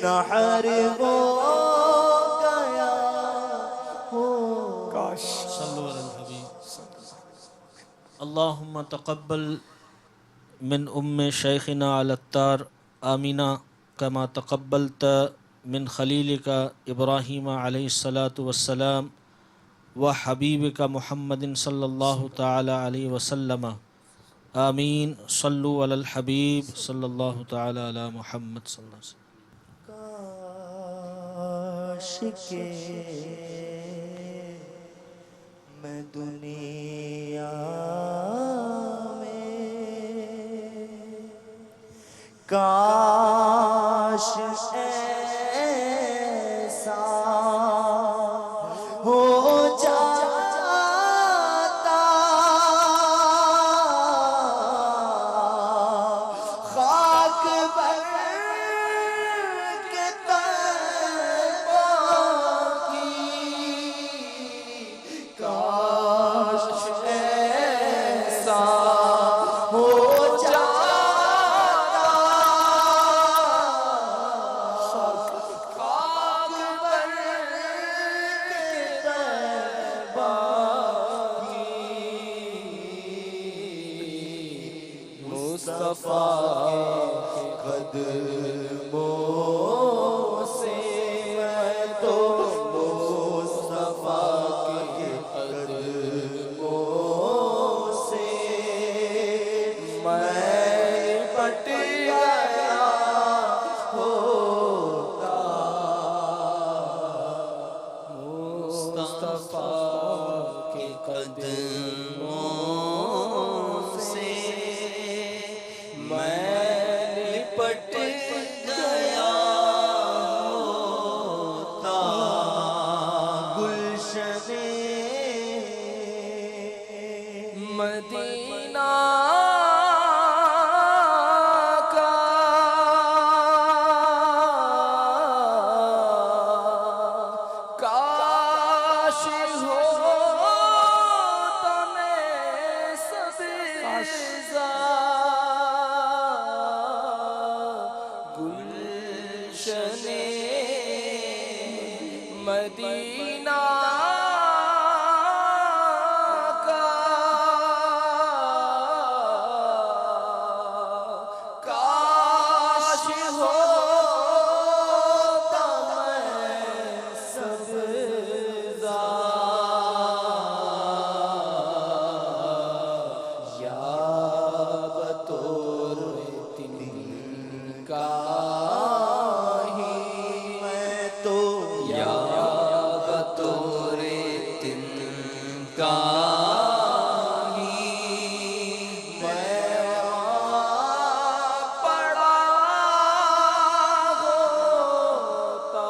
نحر ہو گیا ہوتا۔ صلو علی الحبیب۔ اللہم تقبل من شیخنا علی الطار آمینہ کما تقبلت من خلیلک ابراہیم علیہ الصلاۃ والسلام و حبیبک محمد صلی اللہ تعالی علیہ وسلم، آمین۔ صلو علی الحبیب صلی اللہ تعالی علی محمد صلی اللہ علیہ وسلم۔ کاش کہ میں دنیا میں کاش کاش ایسا ہو جاتا خاک پر کے طیبہ کی کاش ایسا ہو جاتا خاک پر کے طیبہ مصطفیٰ قدموں سے میں تو مصطفیٰ کے قدموں سے میں پٹ گیا ہوتا مصطفیٰ کے قدموں سے میں لپٹ گیا ہوتا گلشن مدینہ کا کاش ہوتا میں سبزہ گلشن مدینہ کا کاش ہوتا میں سبزہ یا بطور تنکا میں تو یا بطور تنکا پڑا ہوتا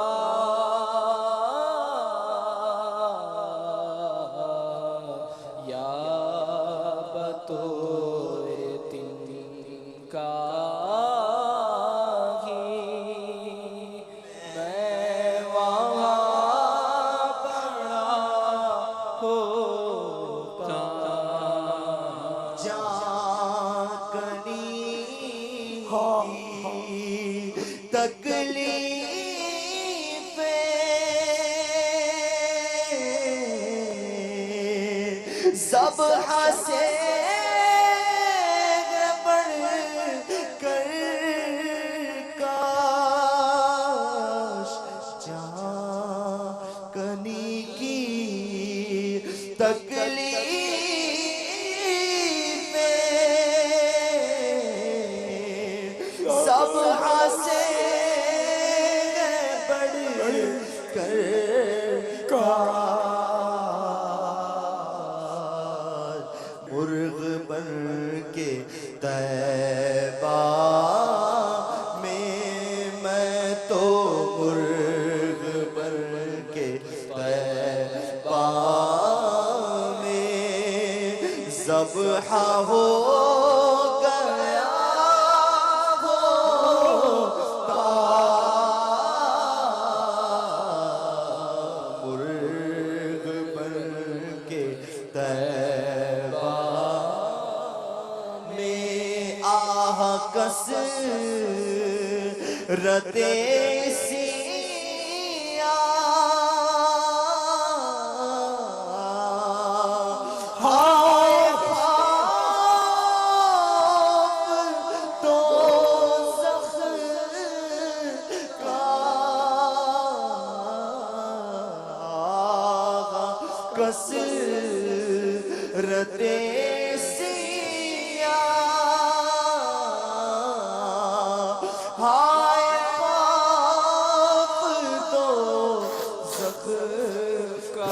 یا بطور تنکا میں وہاں پڑا ہوتا جاکنی تکلیفیں ذبح سے بڑھ کر کاش جاکنی کی تکلیفیں ذبح سے بڑھ کر مرغ بن کے طیبہ میں تو مرغ بن کے طیبہ میں ذبح ہو گیا ہوتا مرغ بن کے طیبہ میں آہ کثرت سیاہ ہائے خواب دوزخ کا آہ کثرت سیاہ ہائے خواب دوزخ کا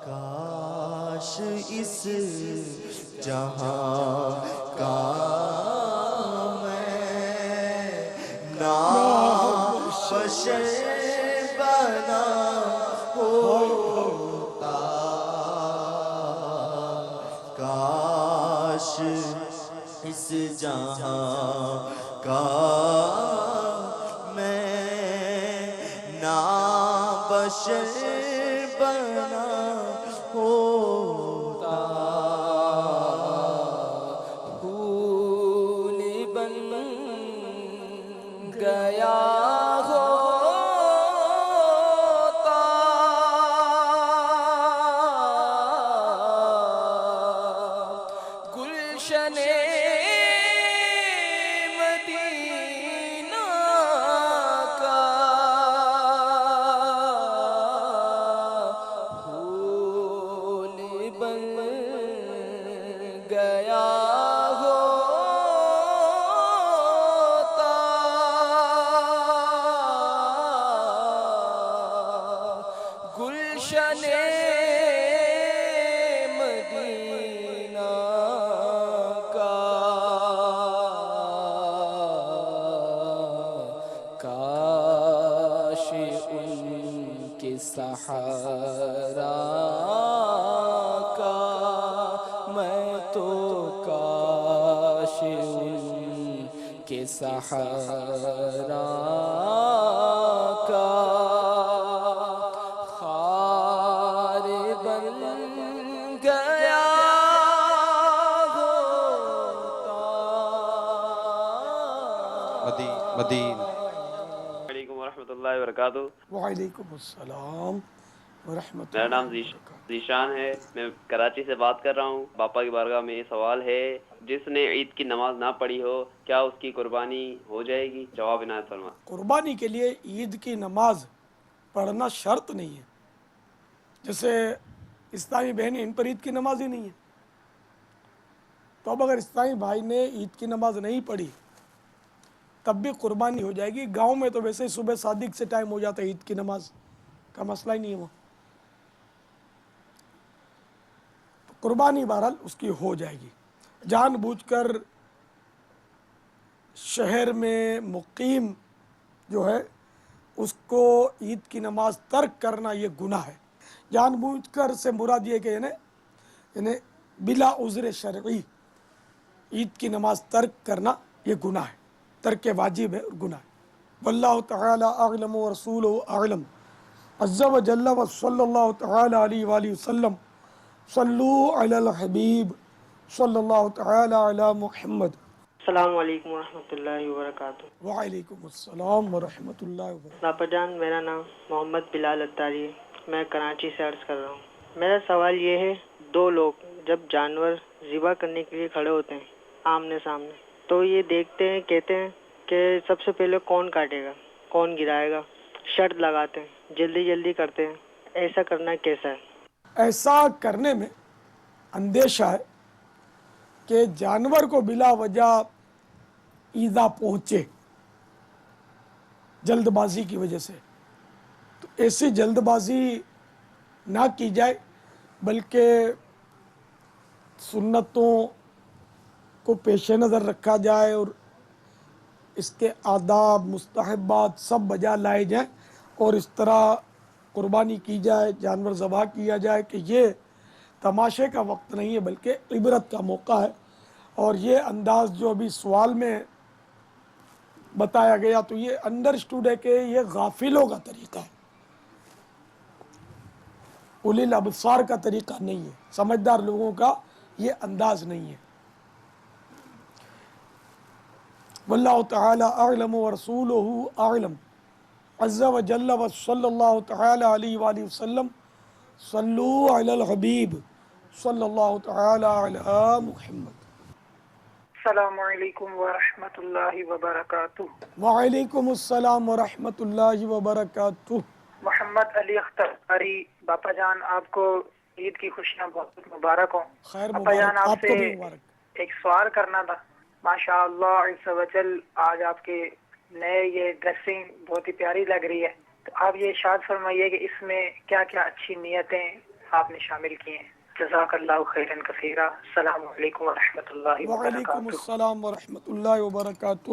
کاش اس جہاں کا بشر بنا ہوتا کاش اس جہاں کا میں نا بشر بنا ہوتا پھول بن گیا ہوتا گلشن مدینہ کا پھول بن گیا ہوتا گلشن مدینہ کا کاش ان کے سہارا کا میں تو کاش ان کے سہارا کا خار بن گیا ہوتا مدین علیکم ورحمۃ اللہ وبرکاتہ۔ وعلیکم السلام ورحمۃ میرا اللہ نام ذیشان ہے، میں کراچی سے بات کر رہا ہوں۔ باپا کی بارگاہ میں یہ سوال ہے، جس نے عید کی نماز نہ پڑھی ہو کیا اس کی قربانی ہو جائے گی؟ جواب عنایت فرما۔ قربانی کے لیے عید کی نماز پڑھنا شرط نہیں ہے، جیسے اسلامی بہنیں ان پر عید کی نماز ہی نہیں ہے، تو اب اگر اسلامی بھائی نے عید کی نماز نہیں پڑھی تب بھی قربانی ہو جائے گی۔ گاؤں میں تو ویسے ہی صبح صادق سے ٹائم ہو جاتا ہے، عید کی نماز کا مسئلہ ہی نہیں ہے وہ، تو قربانی بہرحال اس کی ہو جائے گی۔ جان بوجھ کر شہر میں مقیم جو ہے اس کو عید کی نماز ترک کرنا یہ گناہ ہے۔ جان بوجھ کر سے مراد یہ کہ یعنی بلا عذر شرعی عید کی نماز ترک کرنا یہ گناہ ہے، ترک واجب ہے اور گناہ ہے۔ واللہ تعالی اعلم ورسولہ اعلم عز و جل و صلی اللہ تعالی علیہ وآلہ وسلم صلو علی الحبیب صلی اللہ تعالی علی محمد۔ السلام علیکم ورحمۃ اللہ وبرکاتہ۔ وعلیکم السلام ورحمۃ اللہ وبرکاتہ۔ باپا جان، میرا نام محمد بلال اتاری ہے، میں کراچی سے عرض کر رہا ہوں۔ میرا سوال یہ ہے، دو لوگ جب جانور ذبح کرنے کے لیے کھڑے ہوتے ہیں آمنے سامنے، تو یہ دیکھتے ہیں، کہتے ہیں کہ سب سے پہلے کون کاٹے گا، کون گرائے گا، شرط لگاتے ہیں، جلدی جلدی کرتے ہیں، ایسا کرنا کیسا ہے؟ ایسا کرنے میں اندیشہ ہے کہ جانور کو بلا وجہ ایذا پہنچے جلد بازی کی وجہ سے، تو ایسی جلد بازی نہ کی جائے، بلکہ سنتوں کو پیش نظر رکھا جائے اور اس کے آداب مستحبات سب بجا لائے جائیں اور اس طرح قربانی کی جائے، جانور ذبح کیا جائے کہ یہ تماشے کا وقت نہیں ہے بلکہ عبرت کا موقع ہے۔ اور یہ انداز جو ابھی سوال میں بتایا گیا تو یہ انڈرسٹوڈ ہے کہ یہ غافلوں کا طریقہ ہے، اولی الابصار کا طریقہ نہیں ہے، سمجھدار لوگوں کا یہ انداز نہیں ہے۔ واللہ تعالی اعلم ورسولہ اعلم عز و جل و صلی اللہ تعالی علیہ وآلہ وسلم صلو علی الحبیب صلی اللہ تعالی علی محمد۔ السلام علیکم ورحمۃ اللہ وبرکاتہ۔ وعلیکم السلام ورحمۃ اللہ وبرکاتہ۔ محمد علی اختر اری، باپا جان آپ کو عید کی خوشیاں بہت مبارک ہوں۔ خیر باپا جان مبارک، آپ آپ کو سے بھی مبارک۔ ایک سوال کرنا تھا۔ ماشاء اللہ عز و جل، آج آپ کے نئے یہ ڈریسنگ بہت ہی پیاری لگ رہی ہے، تو آپ یہ ارشاد فرمائیے کہ اس میں کیا کیا اچھی نیتیں آپ نے شامل کی ہیں؟ جزاک اللہ خیرا کثیرا۔ السلام علیکم ورحمۃ اللہ وعلیکم وبرکاتہ۔ السلام ورحمۃ اللہ وبرکاتہ۔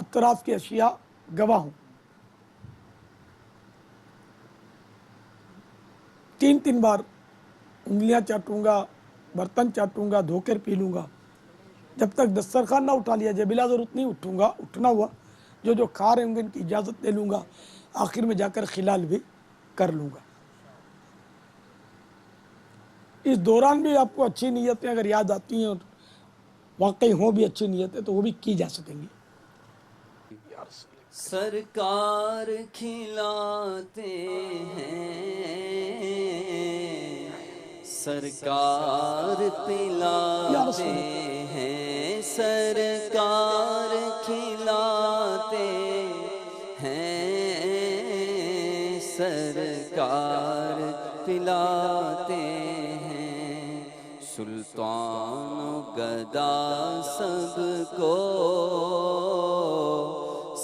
اطراف کی اشیاء گواہ ہوں. 3 بار انگلیاں چاٹوں گا، برتن چاٹوں گا، دھو کر پی لوں گا. جب تک دسترخوان نہ اٹھا لیا جائے بلا ضرورت نہیں اٹھوں گا. اٹھنا ہوا جو کھا رہے ہوں گے ان کی اجازت لے لوں گا، آخر میں جا کر خلال بھی کر لوں گا. اس دوران بھی آپ کو اچھی نیتیں اگر یاد آتی ہیں اور واقعی ہوں بھی اچھی نیتیں تو وہ بھی کی جا سکیں گی. سرکار کھلاتے ہیں، سرکار پلاتے ہیں، سرکار کھلاتے ہیں، سرکار پلاتے ہیں، سلطان و گدا سب کو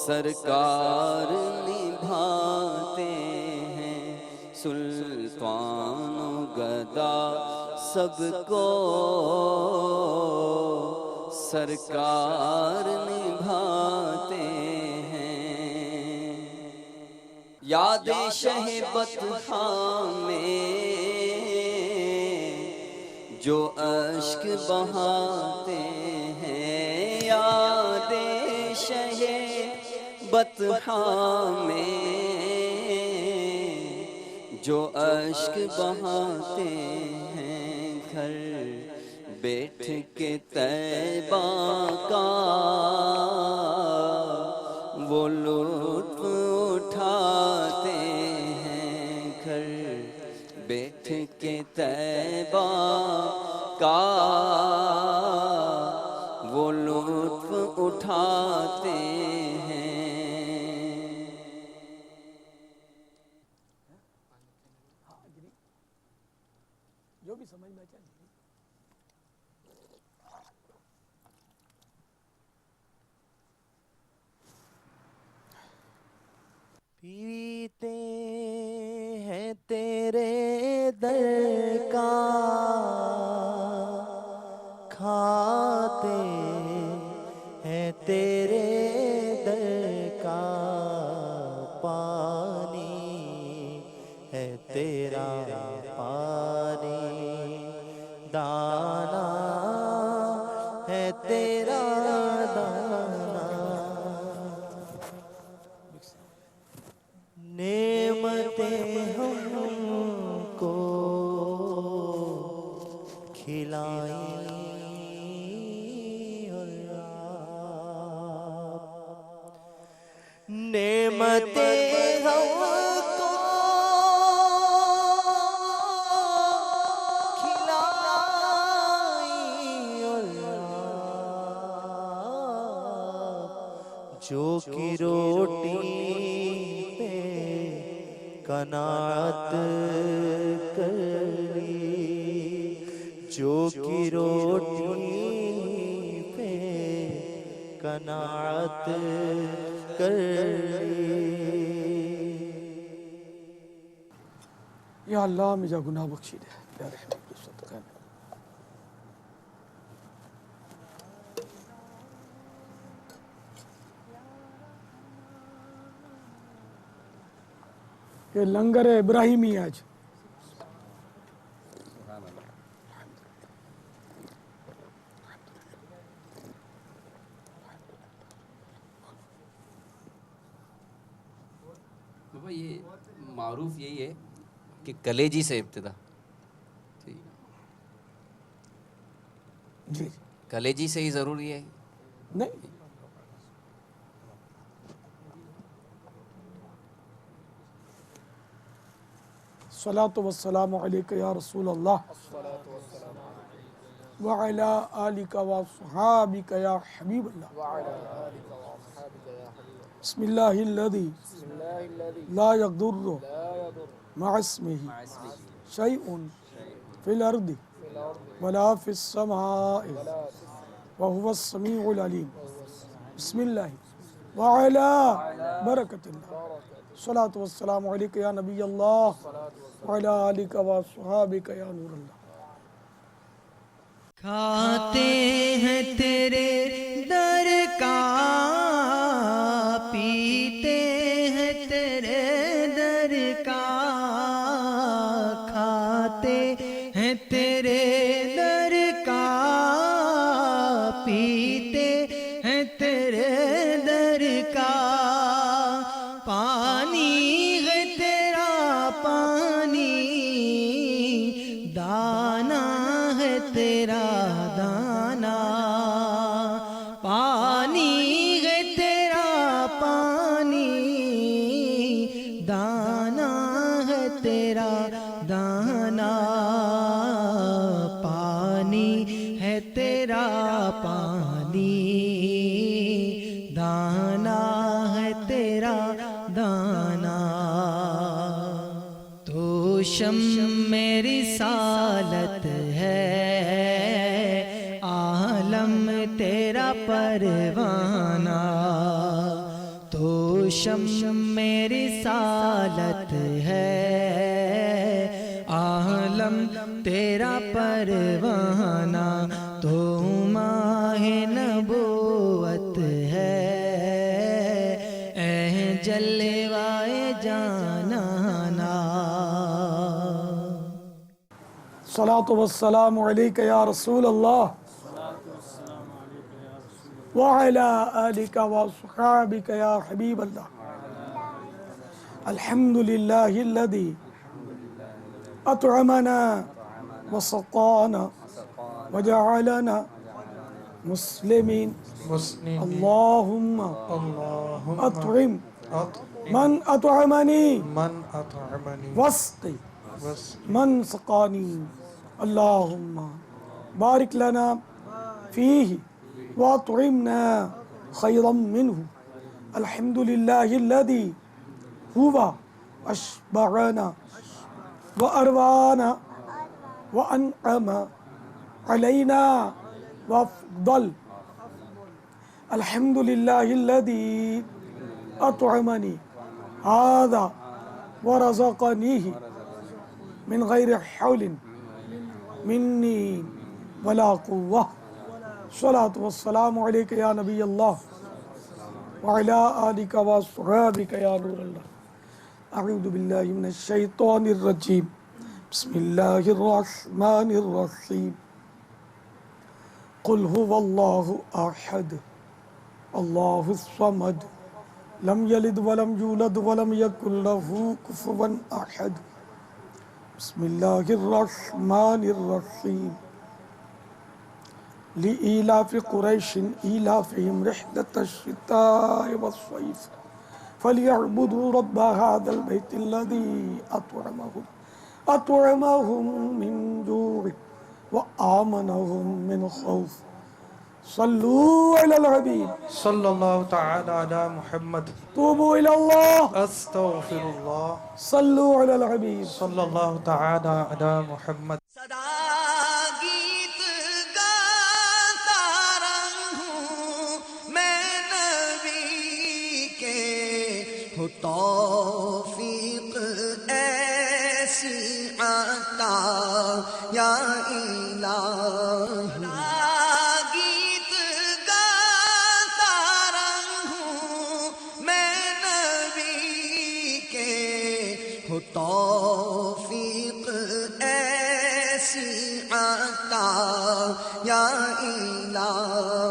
سرکار نبھاتے ہیں، سلطان و گدا سب کو سرکار نبھاتے ہیں. یاد شہ بطحاء میں جو اشک بہاتے ہیں، یاد شہ بطحاء میں جو اشک بہاتے ہیں، گھر بیٹھ کے طیبہ کا وہ لطف اٹھاتے ہیں، گھر بیٹھ کے طیبہ کا وہ لطف اٹھاتے ہیں. جو بھی سمجھ میں چاہیے. پیتے ہیں تیرے در کا، کھاتے ہیں تیرے در کا پانی، ہے تیرا پانی، دانا ہے تیرا دانا، نعمتیں ہم کو کھلائیں اور آپ نعمتیں ہم کو کھلائیں اور آپ جو کی روٹی قناعت کر لی، جو کی روٹی پہ قناعت کر لی. یا اللہ مجھے گناہ بخشی دے یا رحمت کے صدقہ میں. یہ لنگر ابراہیمی آج بابا یہ معروف یہی ہے کہ کلیجی سے ابتدا، جی کلیجی سے ہی ضروری ہے. نہیں الصلاۃ والسلام علیک یا رسول اللہ وعلی آلک واصحابک یا حبیب اللہ. بسم اللہ الذی لا یضر مع اسمہ شیء فی الارض ولا فی السماء وهو السمیع العلیم. بسم اللہ وعلی برکت اللہ. الصلاۃ والسلام علیک یا نبی اللہ وعلی آلک واصحابک یا نور اللہ. کھاتے ہیں تیرے در کا، پیتے ہیں تیرے در کا، کھاتے ہیں تیرے در کا، پیتے ہیں تیرے در کا، پانی ہے تیرا پانی، دانا ہے تیرا دانا، پانی ہے تیرا پانی، دانا ہے تیرا دانا، پانی ہے تیرا پانی، دانا ہے تیرا دانا، تو شمع رسالت ہے، عالم تیرا پروانہ، تو شمع رسالت ہے، عالم تیرا پروانہ، تو ماہ نبوت ہے، اے جلوائے جانانا۔ الصلاة والسلام علیک یا رسول اللہ وعلا آلک واصحابک یا حبیب اللہ۔ الحمد للہ الذی اطعمنا وسقانا وجعلنا مسلمین، اللہم اطعم من اطعمنی واسقی من سقانی، اللہم بارک لنا فیہ واطعمنا خیرا منہ، الحمد للہ الذی هو اشبعنا واروانا وانعم علینا وافضل، الحمد للہ الذی اطعمنی هذا ورزقنیہ من غیر حول منی ولا قوة، الصلاة والسلام علیک یا نبی اللہ وعلا آلک واصحابک یا نور اللہ۔ اعوذ باللہ من الشیطان الرجیم، بسم اللہ الرحمن الرحیم، قل هو اللہ احد اللہ الصمد لم یلد ولم یولد ولم یکن له کفوا احد، بسم اللہ الرحمن الرحیم، لإیلاف قریش ایلافہم رحلة الشتاء والصیف فلیعبدوا رب هذا البیت الذی اطعمہم من جوع وآمنہم من خوف، صلوا علی الحبیب صلی اللہ تعالی علی محمد، توبوا الی اللہ استغفر اللہ، صلوا علی الحبیب صلی اللہ تعالی علی محمد۔ گیت گاتا رہوں میں نبی کے، ہو توفیق ایسی عطا یا الہی، گیت گاتا رہوں میں نبی کے، ہو توفیق ایسی عطا یا الہی۔